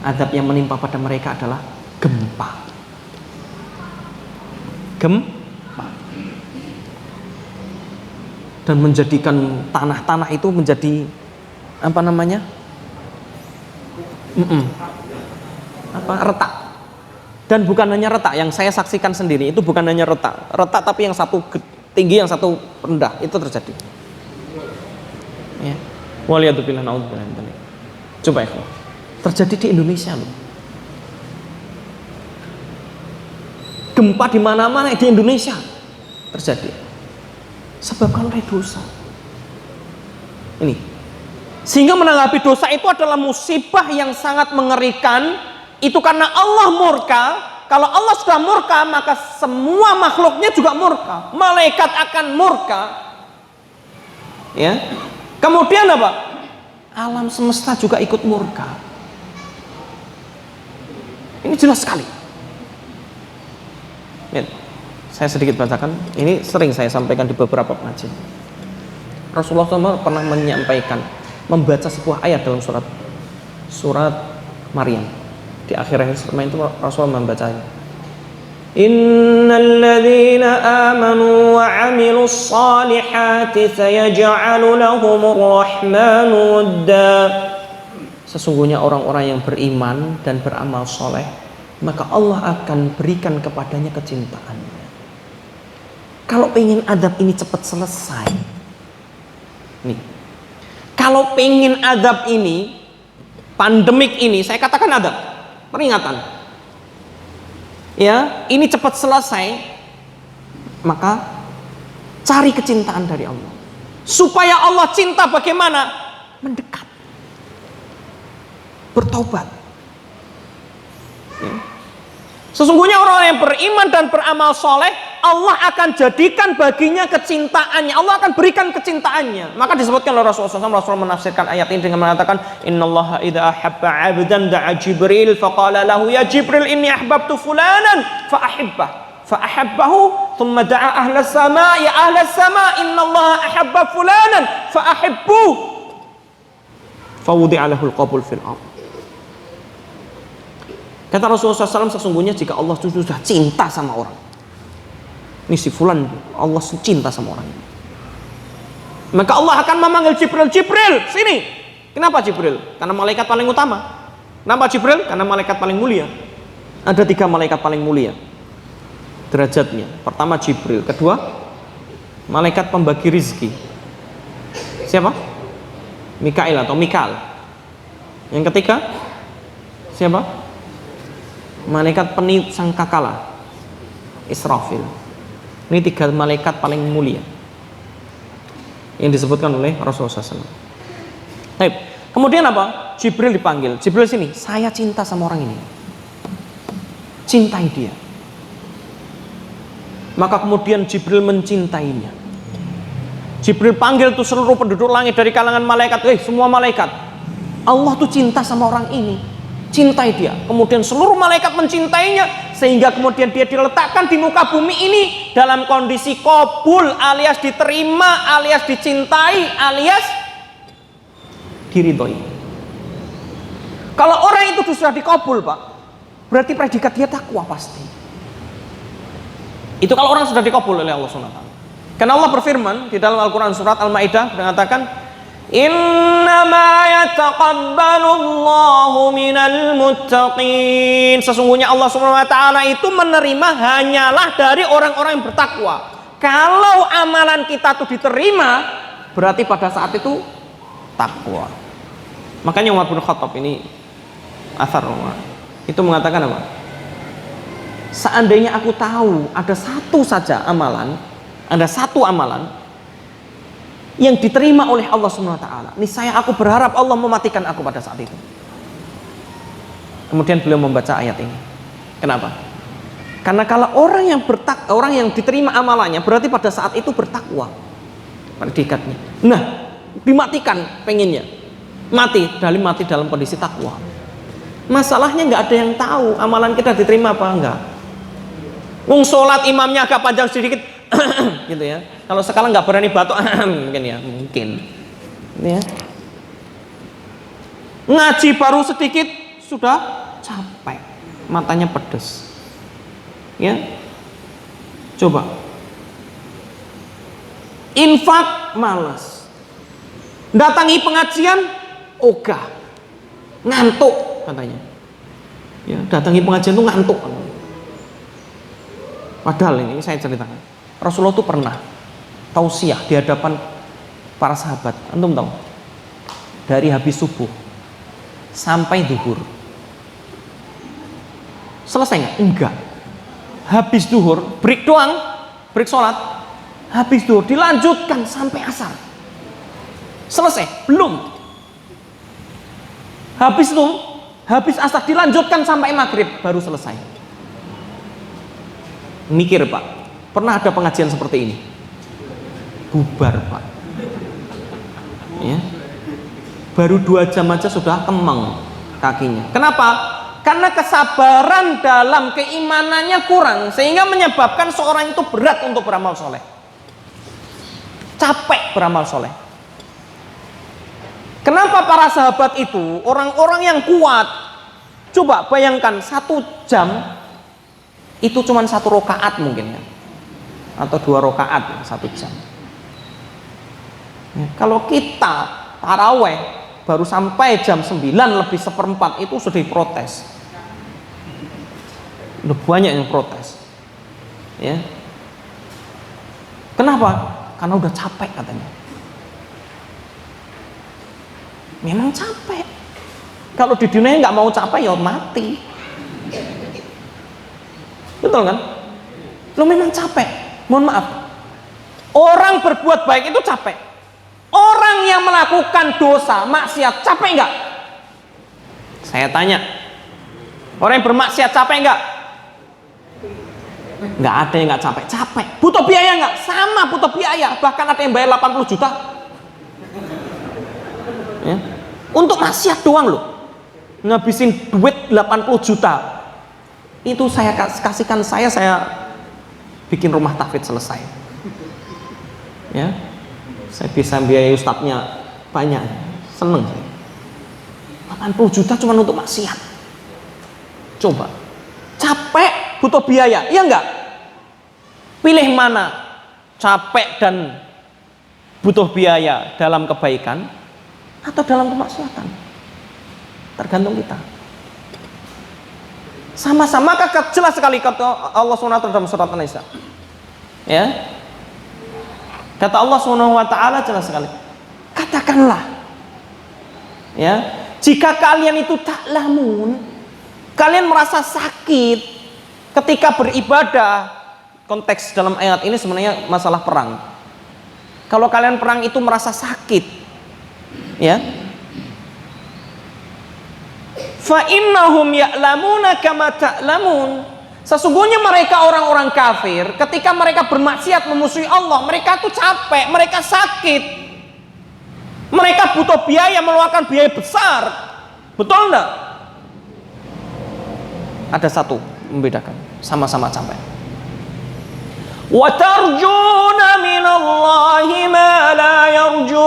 azab yang menimpa pada mereka adalah gempa. Dan menjadikan tanah-tanah itu menjadi retak. Dan bukan hanya retak, yang saya saksikan sendiri itu bukan hanya retak tapi yang satu tinggi, yang satu rendah, itu terjadi. Ya. Waliyadzubillah, naudzubillah. Coba ya, terjadi di Indonesia loh. Gempa di mana-mana di Indonesia terjadi. Sebabkan oleh dosa. Ini. Sehingga menanggapi dosa itu adalah musibah yang sangat mengerikan. Itu karena Allah murka. Kalau Allah sudah murka, maka semua makhluknya juga murka. Malaikat akan murka. Ya. Kemudian apa? Alam semesta juga ikut murka. Ini jelas sekali. Ya. Saya sedikit bacakan. Ini sering saya sampaikan di beberapa pengajian. Rasulullah SAW pernah menyampaikan, membaca sebuah ayat dalam surat Maryam. Di akhir-akhir surat Maryam itu Rasulullah membacanya. Innal ladzina amanu wa 'amilus salihati sayaj'alu lahumur rahmanu wadda. Sesungguhnya orang-orang yang beriman dan beramal soleh, maka Allah akan berikan kepadanya kecintaan. Kalau pengen azab ini cepat selesai, nih. Kalau pengen azab ini, pandemik ini, saya katakan azab, peringatan. Ya, ini cepat selesai, maka cari kecintaan dari Allah. Supaya Allah cinta bagaimana? Mendekat, bertobat. Ya. Sesungguhnya orang yang beriman dan beramal soleh, Allah akan jadikan baginya kecintaannya. Allah akan berikan kecintaannya. Maka disebutkan oleh Rasulullah SAW, Rasulullah menafsirkan ayat ini dengan mengatakan, Innallaha idza ahabba 'abdan da'a Jibril faqala lahu ya Jibril inni ahbabtu fulanan fa'ahabbahu thumma da'a ahlas sama ya ahlas sama innallaha ahabba fulanan fa'ahibbu fawudi'a lahul qabul fil ardh. Kata Rasulullah SAW, sesungguhnya jika Allah sudah cinta sama orang, ini si fulan, Allah cinta sama orang, maka Allah akan memanggil Jibril, Jibril, sini. Kenapa Jibril? Karena malaikat paling utama. Kenapa Jibril? Karena malaikat paling mulia. Ada 3 malaikat paling mulia derajatnya. Pertama Jibril, kedua malaikat pembagi rizki. Siapa? Mikail atau Mikal. Yang ketiga siapa? Malaikat peniup sangkakala, Israfil. Ini 3 malaikat paling mulia yang disebutkan oleh Rasulullah SAW. Baik. Kemudian apa? Jibril dipanggil. Jibril sini, saya cinta sama orang ini. Cintai dia. Maka kemudian Jibril mencintainya. Jibril panggil tuh seluruh penduduk langit dari kalangan malaikat. Semua malaikat. Allah tuh cinta sama orang ini. Cintai dia. Kemudian seluruh malaikat mencintainya, sehingga kemudian dia diletakkan di muka bumi ini dalam kondisi qabul, alias diterima, alias dicintai, alias diridhoi. Kalau orang itu sudah dikabul, Pak, berarti predikat dia takwa pasti. Itu kalau orang sudah dikabul oleh Allah SWT. Karena Allah berfirman di dalam Al-Quran surat Al-Maidah mengatakan, innama yataqabbalullahu minal muttaqin. Sesungguhnya Allah SWT itu menerima hanyalah dari orang-orang yang bertakwa. Kalau amalan kita itu diterima, berarti pada saat itu takwa. Makanya Umar bin Khattab ini, athar Umar itu mengatakan apa? Seandainya aku tahu ada satu amalan yang diterima oleh Allah SWT, niscaya aku berharap Allah mematikan aku pada saat itu. Kemudian beliau membaca ayat ini. Kenapa? Karena kalau orang yang diterima amalannya, berarti pada saat itu bertakwa predikatnya. Nah, dimatikan pengennya. Mati dalam kondisi takwa. Masalahnya nggak ada yang tahu amalan kita diterima apa enggak. Sholat imamnya agak panjang sedikit gitu ya. Kalau sekarang nggak berani batuk mungkin ya. Ngaji baru sedikit sudah capek, matanya pedes ya. Coba infak malas, datangi pengajian ogah, ngantuk katanya ya. Datangi pengajian tuh ngantuk. Padahal ini saya ceritakan, Rasulullah itu pernah tausiah di hadapan para sahabat. Antum tahu? Dari habis subuh sampai zuhur. Selesai nggak? Enggak. Habis zuhur, break doang, break sholat. Habis zuhur dilanjutkan sampai asar. Selesai? Belum. Habis asar dilanjutkan sampai maghrib, baru selesai. Mikir, Pak, pernah ada pengajian seperti ini? Bubar, Pak ya. Baru 2 jam aja sudah kemeng kakinya. Kenapa? Karena kesabaran dalam keimanannya kurang, sehingga menyebabkan seorang itu berat untuk beramal soleh, capek beramal soleh. Kenapa para sahabat itu orang-orang yang kuat? Coba bayangkan 1 jam itu cuma 1 rakaat mungkin ya, atau 2 rakaat 1 jam ya. Kalau kita taraweh baru sampai jam 9 lebih 1/4 itu sudah diprotes. Udah banyak yang protes ya. Kenapa? Karena udah capek katanya. Memang capek. Kalau di dunia nggak mau capek ya mati. Betul kan? Lo memang capek. Mohon maaf, orang berbuat baik itu capek. Orang yang melakukan dosa, maksiat, capek nggak? Saya tanya, orang yang bermaksiat capek nggak? Nggak ada yang nggak capek. Capek. Butuh biaya nggak? Sama, butuh biaya. Bahkan ada yang bayar 80 juta ya. Untuk maksiat doang loh, ngabisin duit 80 juta. Itu saya kasihkan, saya bikin rumah tahfidz selesai ya. Saya bisa biayai ustadznya banyak, seneng saya. 80 juta cuma untuk maksiat. Coba, capek, butuh biaya, iya enggak? Pilih mana? Capek dan butuh biaya dalam kebaikan atau dalam kemaksiatan? Tergantung kita. Sama-sama jelas sekali kata Allah SWT dalam surat An-Nisa ya. Kata Allah SWT jelas sekali, katakanlah ya, jika kalian itu ta'lamun, kalian merasa sakit ketika beribadah. Konteks dalam ayat ini sebenarnya masalah perang. Kalau kalian perang itu merasa sakit ya, fa innahum ya'lamuna kama ta'lamun. Sesungguhnya mereka orang-orang kafir ketika mereka bermaksiat memusuhi Allah, mereka tuh capek, mereka sakit, mereka butuh biaya, meluangkan biaya besar. Betul enggak? Ada satu membedakan, sama-sama capek. Wa tarjuna minallahi ma la yarjun.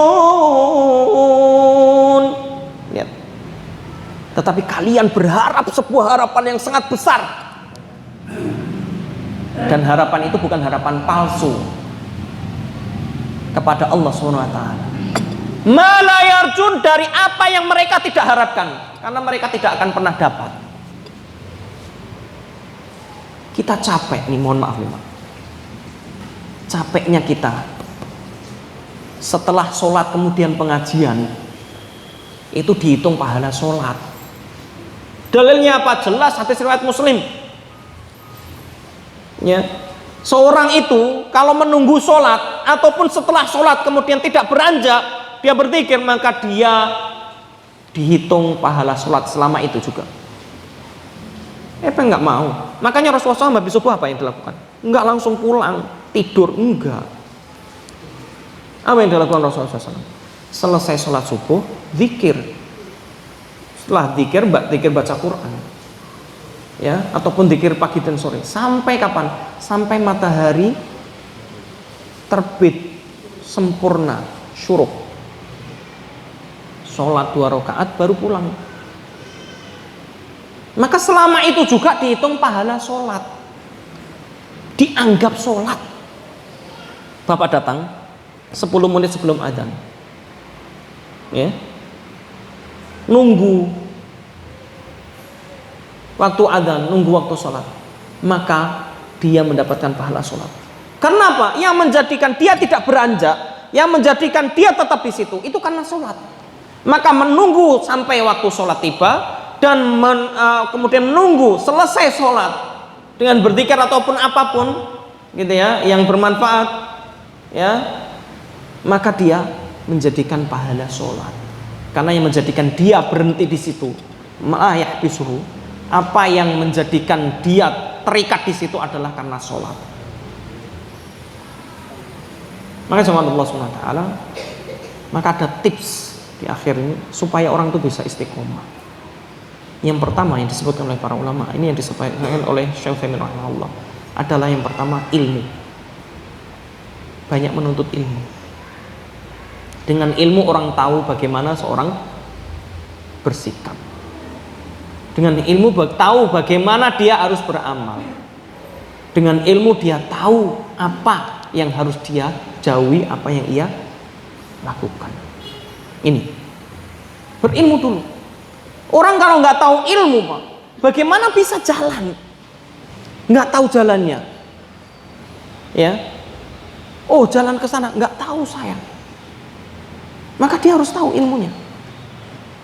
Lihat. Tetapi kalian berharap sebuah harapan yang sangat besar. Dan harapan itu bukan harapan palsu kepada Allah Subhanahu wa taala. Ma la yarjun, dari apa yang mereka tidak harapkan, karena mereka tidak akan pernah dapat. Kita capek nih, mohon maaf nih, capeknya kita setelah sholat kemudian pengajian itu dihitung pahala sholat. Dalilnya apa? Jelas hadis riwayat Muslim ya. Seorang itu kalau menunggu sholat ataupun setelah sholat kemudian tidak beranjak, dia berzikir, maka dia dihitung pahala sholat selama itu juga. Enggak mau. Makanya Rasulullah SAW habis subuh apa yang dilakukan? Enggak langsung pulang tidur, enggak. Apa yang dilakukan Rasulullah SAW? Selesai sholat subuh, zikir. Setelah zikir baca Quran, ya, ataupun zikir pagi dan sore. Sampai kapan? Sampai matahari terbit sempurna, syuruk. Sholat 2 rakaat baru pulang. Maka selama itu juga dihitung pahala sholat, dianggap sholat. Bapak datang 10 menit sebelum adzan, ya, nunggu waktu adzan, nunggu waktu sholat, maka dia mendapatkan pahala sholat. Kenapa? Yang menjadikan dia tidak beranjak, yang menjadikan dia tetap di situ, itu karena sholat. Maka menunggu sampai waktu sholat tiba dan kemudian menunggu selesai sholat dengan berzikir ataupun apapun gitu ya yang bermanfaat, ya, maka dia menjadikan pahala sholat. Karena yang menjadikan dia berhenti di situ, malah yahbisuhu, apa yang menjadikan dia terikat di situ adalah karena sholat. Maka sama Allah SWT, maka ada tips di akhir ini supaya orang itu bisa istiqomah. Yang pertama yang disebutkan oleh para ulama, ini yang disebutkan oleh Syekh Utsaimin rahimahullah, adalah yang pertama ilmu. Banyak menuntut ilmu. Dengan ilmu orang tahu bagaimana seorang bersikap. Dengan ilmu tahu bagaimana dia harus beramal. Dengan ilmu dia tahu apa yang harus dia jauhi, apa yang ia lakukan. Ini berilmu dulu. Orang kalau nggak tahu ilmu, Pak, bagaimana bisa jalan? Nggak tahu jalannya, ya. Oh, jalan ke sana nggak tahu saya. Maka dia harus tahu ilmunya.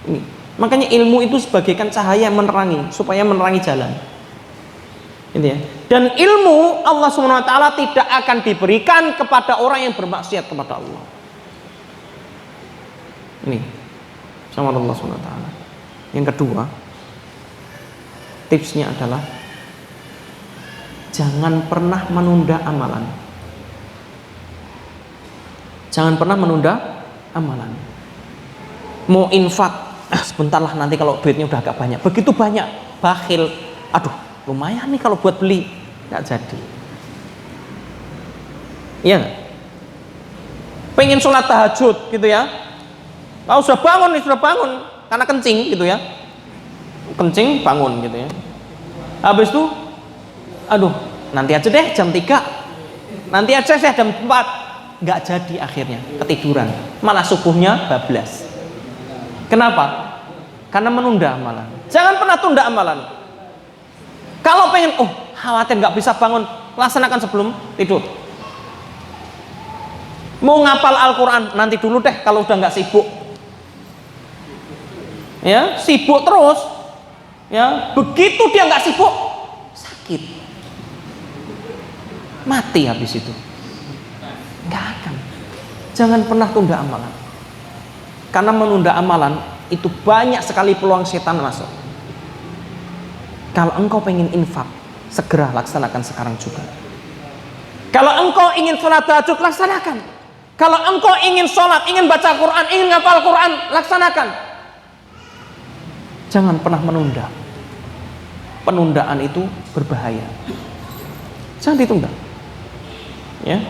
Ini, makanya ilmu itu sebagaikan cahaya menerangi, supaya menerangi jalan. Ini ya. Dan ilmu Allah SWT tidak akan diberikan kepada orang yang bermaksiat kepada Allah. Ini sama Allah SWT. Yang kedua, tipsnya adalah jangan pernah menunda amalan. Jangan pernah menunda amalan. Mau infak, sebentar lah, nanti kalau duitnya udah agak banyak. Begitu banyak, bakhil. Aduh, lumayan nih kalau buat beli, nggak jadi. Iya nggak? Pengen sholat tahajud gitu ya. Kalau sudah bangun nih, sudah bangun karena kencing gitu ya, kencing bangun gitu ya, habis itu aduh nanti aja deh jam 3, nanti aja saya jam 4, nggak jadi, akhirnya ketiduran, malah subuhnya bablas. Kenapa? Karena menunda amalan. Jangan pernah tunda amalan. Kalau pengen, oh khawatir nggak bisa bangun, laksanakan sebelum tidur. Mau ngapal Al-Quran nanti dulu deh kalau udah nggak sibuk. Ya, sibuk terus, ya, begitu dia nggak sibuk, sakit, mati habis itu, nggak akan. Jangan pernah tunda amalan, karena menunda amalan itu banyak sekali peluang setan masuk. Kalau engkau pengen infak, segera laksanakan sekarang juga. Kalau engkau ingin sholat tahajud, laksanakan. Kalau engkau ingin sholat, ingin baca Quran, ingin ngapal Quran, laksanakan. Jangan pernah menunda. Penundaan itu berbahaya. Jangan ditunda. Ya.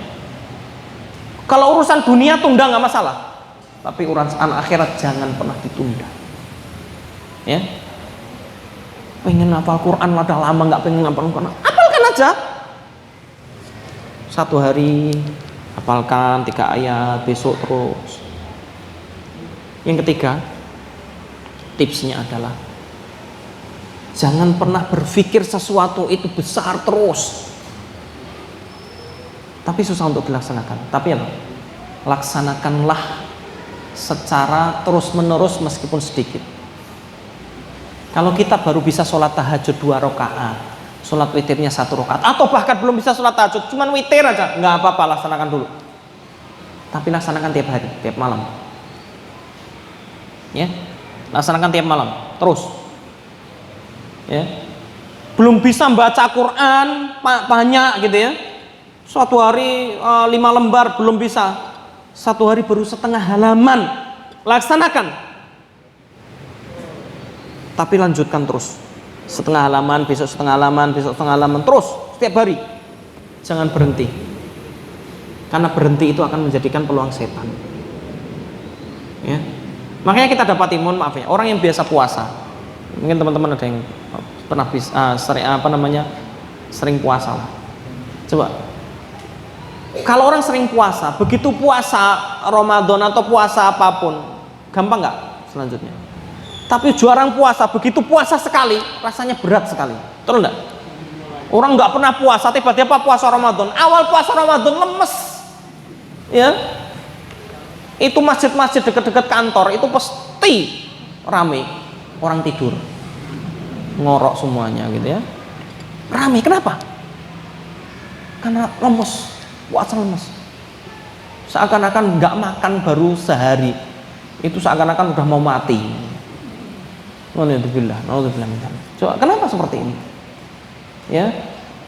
Kalau urusan dunia tunda nggak masalah, tapi urusan akhirat jangan pernah ditunda. Ya. Pengen hafal Quran, udah lama nggak pengen hafal Quran, hafalkan aja. Satu hari hafalkan 3 ayat, besok terus. Yang ketiga, tipsnya adalah jangan pernah berpikir sesuatu itu besar terus, tapi susah untuk dilaksanakan. Tapi apa? Laksanakanlah secara terus menerus meskipun sedikit. Kalau kita baru bisa sholat tahajud 2 rakaat, sholat witirnya 1 rakaat, atau bahkan belum bisa sholat tahajud, cuman witir aja, nggak apa-apa, laksanakan dulu. Tapi laksanakan tiap hari, tiap malam. Ya, laksanakan tiap malam, terus. Ya, belum bisa baca Quran banyak gitu ya. Suatu hari 5 lembar belum bisa, satu hari baru setengah halaman, laksanakan. Tapi lanjutkan terus, setengah halaman, besok setengah halaman, besok setengah halaman, terus setiap hari. Jangan berhenti, karena berhenti itu akan menjadikan peluang setan. Ya, makanya kita dapati, mohon maaf ya, orang yang biasa puasa, mungkin teman-teman ada yang pernah sering puasa lah. Coba, kalau orang sering puasa, begitu puasa Ramadan atau puasa apapun, gampang nggak selanjutnya? Tapi jarang puasa, begitu puasa sekali rasanya berat sekali, betul enggak? Orang nggak pernah puasa, tiba-tiba puasa Ramadan, awal puasa Ramadan lemes, ya. Itu masjid-masjid dekat-dekat kantor itu pasti rame, orang tidur, ngorok semuanya gitu ya, rame. Kenapa? Karena lemes, puasa lemes, seakan-akan nggak makan baru sehari, itu seakan-akan udah mau mati. Alhamdulillah, alhamdulillah. Coba, kenapa seperti ini? Ya,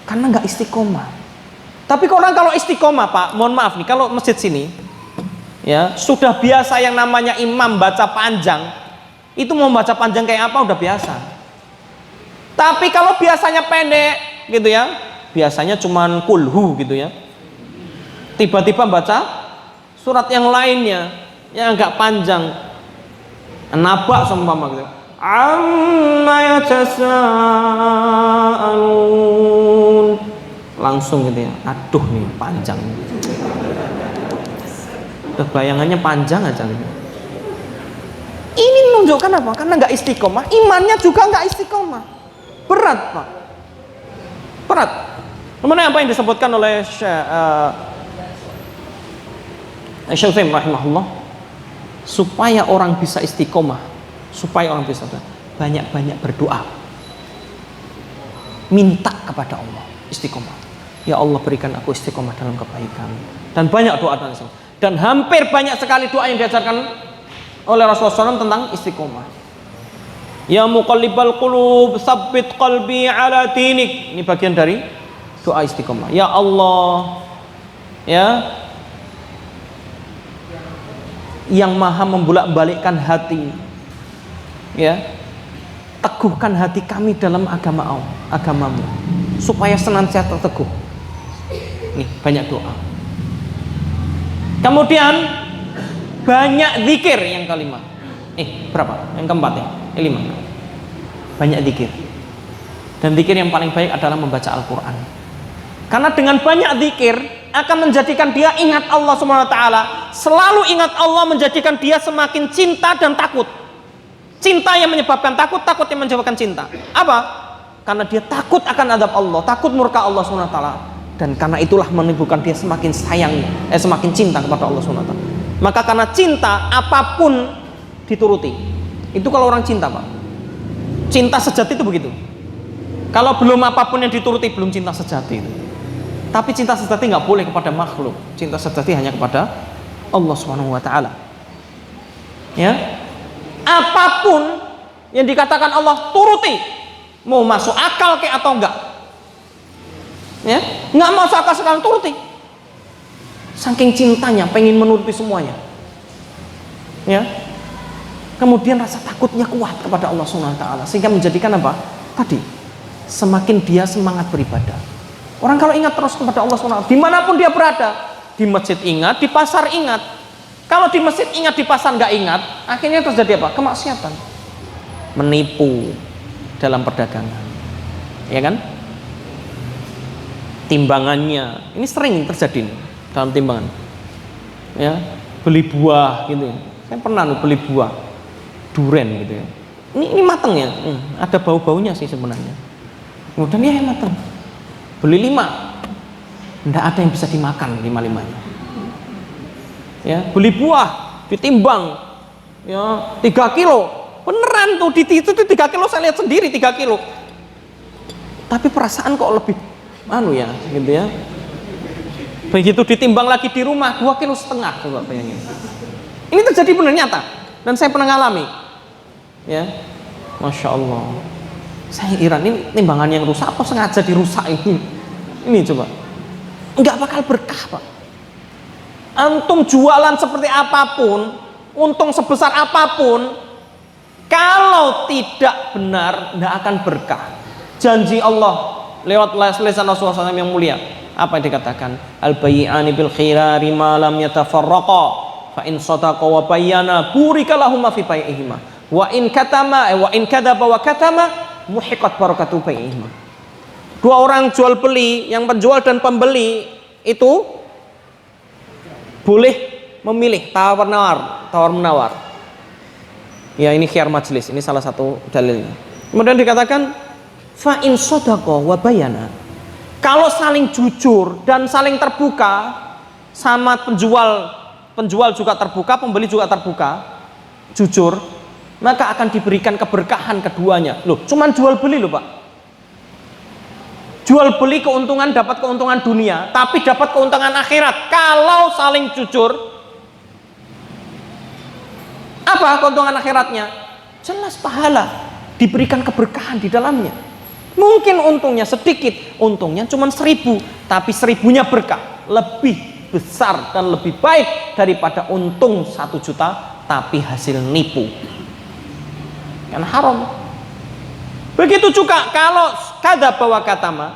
karena nggak istiqomah. Tapi orang kalau istiqomah, Pak, mohon maaf nih, kalau masjid sini, ya sudah biasa yang namanya imam baca panjang, itu mau baca panjang kayak apa udah biasa. Tapi kalau biasanya pendek, gitu ya, biasanya cuman kulhu gitu ya. Tiba-tiba baca surat yang lainnya yang agak panjang, nabak seumpama gitu. Amma yatasaalun, langsung gitu ya, aduh nih panjang, bayangannya panjang aja gitu. Ini menunjukkan apa? Karena nggak istiqomah, imannya juga nggak istiqomah, berat Pak, berat. Kemudian apa yang disebutkan oleh Syekh Utsaimin rahimahullah, supaya orang bisa istiqomah, supaya orang bisa banyak-banyak berdoa, minta kepada Allah istiqomah. Ya Allah, berikan aku istiqomah dalam kebaikan. Dan banyak doa dan hampir banyak sekali doa yang diajarkan oleh Rasulullah SAW tentang istiqomah. Ya muqallibal qulub, tsabbit qalbi ala dinik. Ini bagian dari doa istiqomah. Ya Allah, ya yang maha membolak-balikkan hati, ya, teguhkan hati kami dalam agamamu, supaya senantiasa teguh. Nih, banyak doa. Kemudian banyak zikir yang kelima. Berapa? Yang keempat ya? 5. Banyak zikir. Dan zikir yang paling baik adalah membaca Al-Quran. Karena dengan banyak zikir akan menjadikan dia ingat Allah Subhanahu wa taala. Selalu ingat Allah menjadikan dia semakin cinta dan takut. Cinta yang menyebabkan takut, takut yang menyebabkan cinta. Apa? Karena dia takut akan azab Allah, takut murka Allah SWT. Dan karena itulah menimbulkan dia semakin sayang, semakin cinta kepada Allah SWT. Maka karena cinta, apapun dituruti. Itu kalau orang cinta, Pak. Cinta sejati itu begitu. Kalau belum apapun yang dituruti, belum cinta sejati itu. Tapi cinta sejati nggak boleh kepada makhluk. Cinta sejati hanya kepada Allah SWT. Ya, apapun yang dikatakan Allah turuti, mau masuk akal kayak atau enggak, ya nggak masuk akal sekali turuti, saking cintanya pengen menuruti semuanya, ya. Kemudian rasa takutnya kuat kepada Allah Subhanahu wa taala sehingga menjadikan apa? Tadi semakin dia semangat beribadah. Orang kalau ingat terus kepada Allah Subhanahu wa taala dimanapun dia berada, di masjid ingat, di pasar ingat. Kalau di masjid ingat, di pasar nggak ingat, akhirnya terjadi apa? Kemaksiatan, menipu dalam perdagangan, ya kan? Timbangannya ini sering terjadi nih, dalam timbangan, ya, beli buah gitu. Saya pernah beli buah duren gitu ya. Ini mateng ya, ada bau-baunya sih sebenarnya. Kemudian ya mateng. Beli 5, nggak ada yang bisa dimakan 5-5-nya. Ya, beli buah ditimbang, ya 3 kilo, beneran tuh itu 3 kilo, saya lihat sendiri 3 kilo. Tapi perasaan kok lebih ya, gitu ya. Begitu ditimbang lagi di rumah 2,5 kilo, coba bayangin. Ini terjadi benar nyata dan saya pernah ngalami. Ya, Masya Allah. Saya heran, ini timbangan yang rusak apa sengaja dirusak ini? Ini coba, nggak bakal berkah Pak. Antum jualan seperti apapun, untung sebesar apapun, kalau tidak benar nggak akan berkah. Janji Allah lewat lisan Rasulullah SAW yang mulia, apa yang dikatakan? Al-bay'ani bil khirari ma lam yatafarraqa fa in sadaqa wa bayyana burika lahum fi bai'ihima. Wa in kadzaba wa katama muhiqat barakatu bai'ihima. Dua orang jual beli, yang penjual dan pembeli itu boleh memilih tawar menawar. Ya, ini khiyar majlis, ini salah satu dalilnya. Kemudian dikatakan fa in sadaqa wa bayyana. Kalau saling jujur dan saling terbuka, sama penjual juga terbuka, pembeli juga terbuka, jujur, maka akan diberikan keberkahan keduanya. Loh, cuman jual beli loh Pak. Jual beli keuntungan, dapat keuntungan dunia, tapi dapat keuntungan akhirat kalau saling jujur. Apa keuntungan akhiratnya? Jelas pahala, diberikan keberkahan di dalamnya. Mungkin untungnya sedikit, untungnya cuma 1.000, tapi 1.000-nya berkah, lebih besar dan lebih baik daripada untung 1 juta tapi hasil nipu. Kan haram. Begitu juga kalau kadzaba wa katama,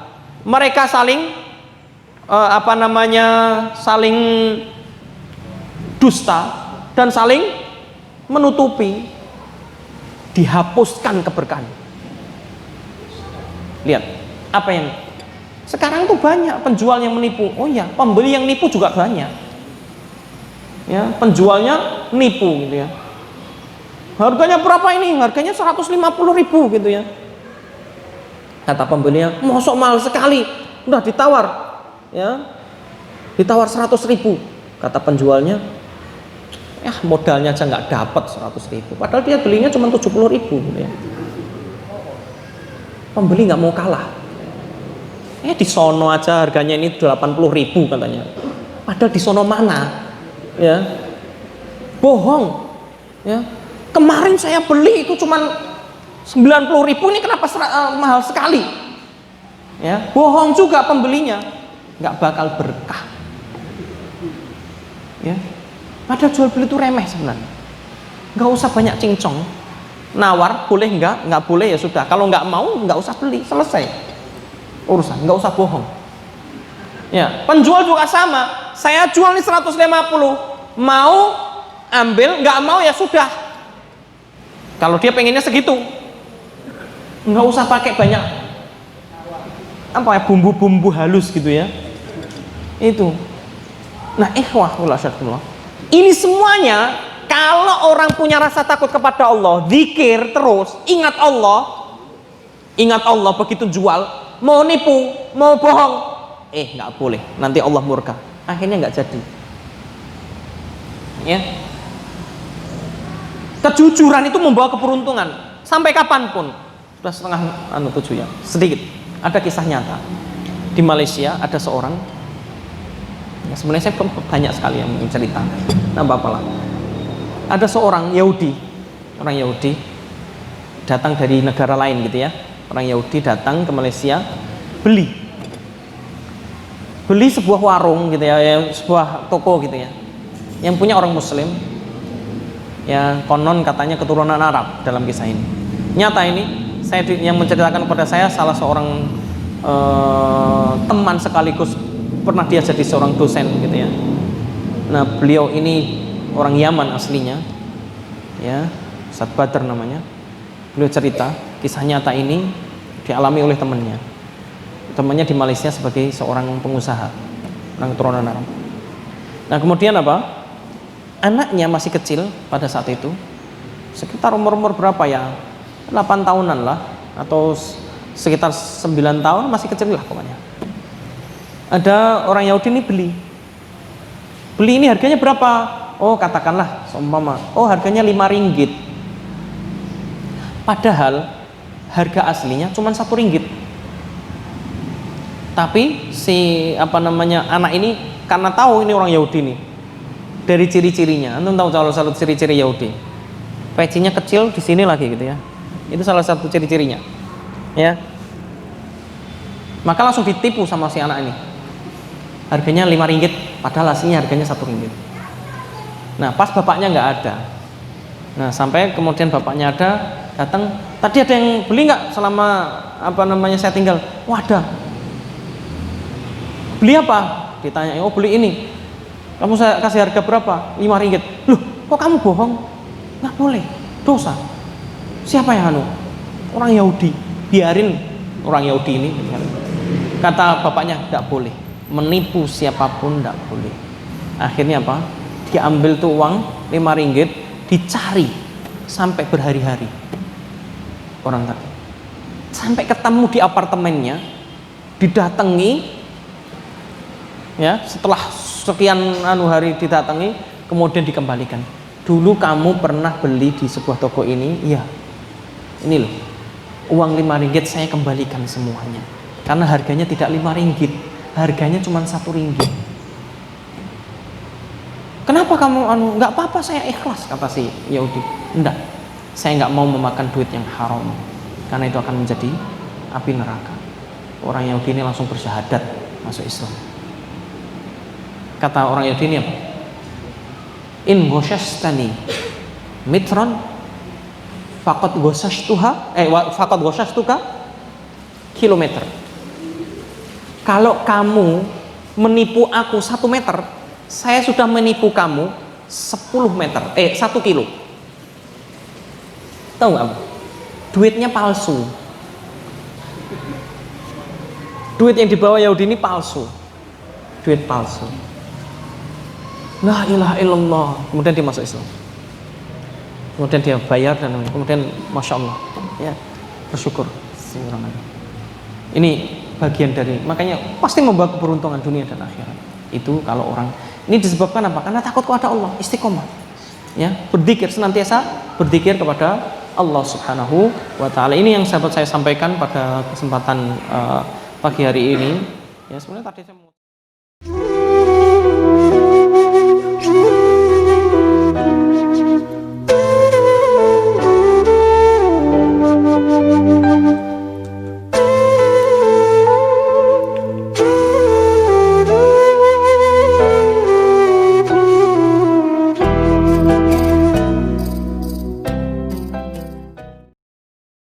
mereka saling saling dusta dan saling menutupi, dihapuskan keberkahan. Lihat apa yang sekarang tuh banyak penjual yang menipu. Oh ya, pembeli yang nipu juga banyak. Ya, penjualnya nipu gitu ya. Harganya berapa ini? Harganya 150.000 gitu ya. Kata pembelinya, mosok mahal sekali. Udah ditawar, ya, ditawar 100.000. Kata penjualnya, ya modalnya aja nggak dapat 100.000. Padahal dia belinya cuma 70.000 gitu ya. Pembeli nggak mau kalah. Di sono aja harganya ini 80.000 katanya. Padahal di sono mana? Ya, bohong. Ya. Kemarin saya beli itu cuma 90.000, ini kenapa mahal sekali? Ya, bohong juga pembelinya, nggak bakal berkah. Ya, padahal jual beli itu remeh sebenarnya. Nggak usah banyak cincong, nawar boleh nggak boleh ya sudah. Kalau nggak mau nggak usah beli, selesai urusan, nggak usah bohong. Ya, penjual juga sama. Saya jual nih 150, mau ambil, nggak mau ya sudah. Kalau dia pengennya segitu, nggak usah pakai banyak bumbu-bumbu halus gitu ya. Itu. Nah, ini semuanya kalau orang punya rasa takut kepada Allah, zikir terus, ingat Allah begitu jual, mau nipu, mau bohong, nggak boleh, nanti Allah murka, akhirnya nggak jadi. Ya. Kejujuran itu membawa keberuntungan sampai kapanpun. Sudah setengah tujuh ya, sedikit. Ada kisah nyata di Malaysia, ada seorang, ya sebenarnya saya banyak sekali yang cerita, nah apalah. Ada seorang Yahudi, orang Yahudi datang dari negara lain gitu ya, orang Yahudi datang ke Malaysia, beli sebuah warung gitu ya, sebuah toko gitu ya, yang punya orang Muslim, ya konon katanya keturunan Arab dalam kisah ini. Nyata ini yang menceritakan kepada saya salah seorang teman sekaligus pernah dia jadi seorang dosen gitu ya. Nah beliau ini orang Yaman aslinya, ya Ustaz Badr namanya. Beliau cerita kisah nyata ini dialami oleh temannya di Malaysia sebagai seorang pengusaha, orang keturunan Arab. Nah kemudian apa? Anaknya masih kecil pada saat itu, sekitar umur berapa ya? 8 tahunan lah, atau sekitar 9 tahun, masih kecil lah pokoknya. Ada orang Yahudi ini beli ini harganya berapa? Oh katakanlah seumpama, oh harganya 5 ringgit. Padahal harga aslinya cuma 1 ringgit. Tapi si anak ini karena tahu ini orang Yahudi nih, dari ciri-cirinya, antum tahu salah satu ciri-ciri Yahudi, pecinya kecil di sini lagi gitu ya, itu salah satu ciri-cirinya, ya. Maka langsung ditipu sama si anak ini, harganya 5 ringgit, padahal aslinya harganya 1 ringgit. Nah pas bapaknya nggak ada, nah sampai kemudian bapaknya datang, tadi ada yang beli nggak selama saya tinggal? Wah ada. Beli apa? Ditanya, oh beli ini. Kamu saya kasih harga berapa? 5 ringgit. Loh, kok kamu bohong? Nggak boleh, dosa. Siapa yang orang Yahudi? Biarin orang Yahudi ini. Kata bapaknya, nggak boleh. Menipu siapapun nggak boleh. Akhirnya apa? Diambil tuh uang 5 ringgit, dicari sampai berhari-hari orang tadi, sampai ketemu di apartemennya, didatangi. Ya, setelah sekian hari didatangi, kemudian dikembalikan. Dulu kamu pernah beli di sebuah toko ini? Iya. Ini loh, uang 5 ringgit saya kembalikan semuanya. Karena harganya tidak 5 ringgit, harganya cuma 1 ringgit. Kenapa kamu nggak apa-apa, saya ikhlas, kata si Yahudi. Enggak, saya nggak mau memakan duit yang haram, karena itu akan menjadi api neraka. Orang Yahudi ini langsung bersyahadat masuk Islam. Kata orang Yahudi ini apa? In ghoshastani mitron faqad ghoshastuka kilometer. Kalau kamu menipu aku 1 meter, saya sudah menipu kamu 10 meter, 1 kilo. Tahu nggak? Duitnya palsu. Duit yang dibawa Yahudi ini palsu. Duit palsu. La ilaha illallah. Kemudian dia masuk Islam. Kemudian dia bayar dan kemudian masya Allah, ya bersyukur. Ini bagian dari, makanya pasti membawa keberuntungan dunia dan akhirat. Itu kalau orang ini disebabkan apa? Karena takut kepada Allah, istiqomah. Ya, berzikir, senantiasa berzikir kepada Allah Subhanahu wa taala. Ini yang sahabat saya sampaikan pada kesempatan pagi hari ini. Ya, sebenarnya tadi saya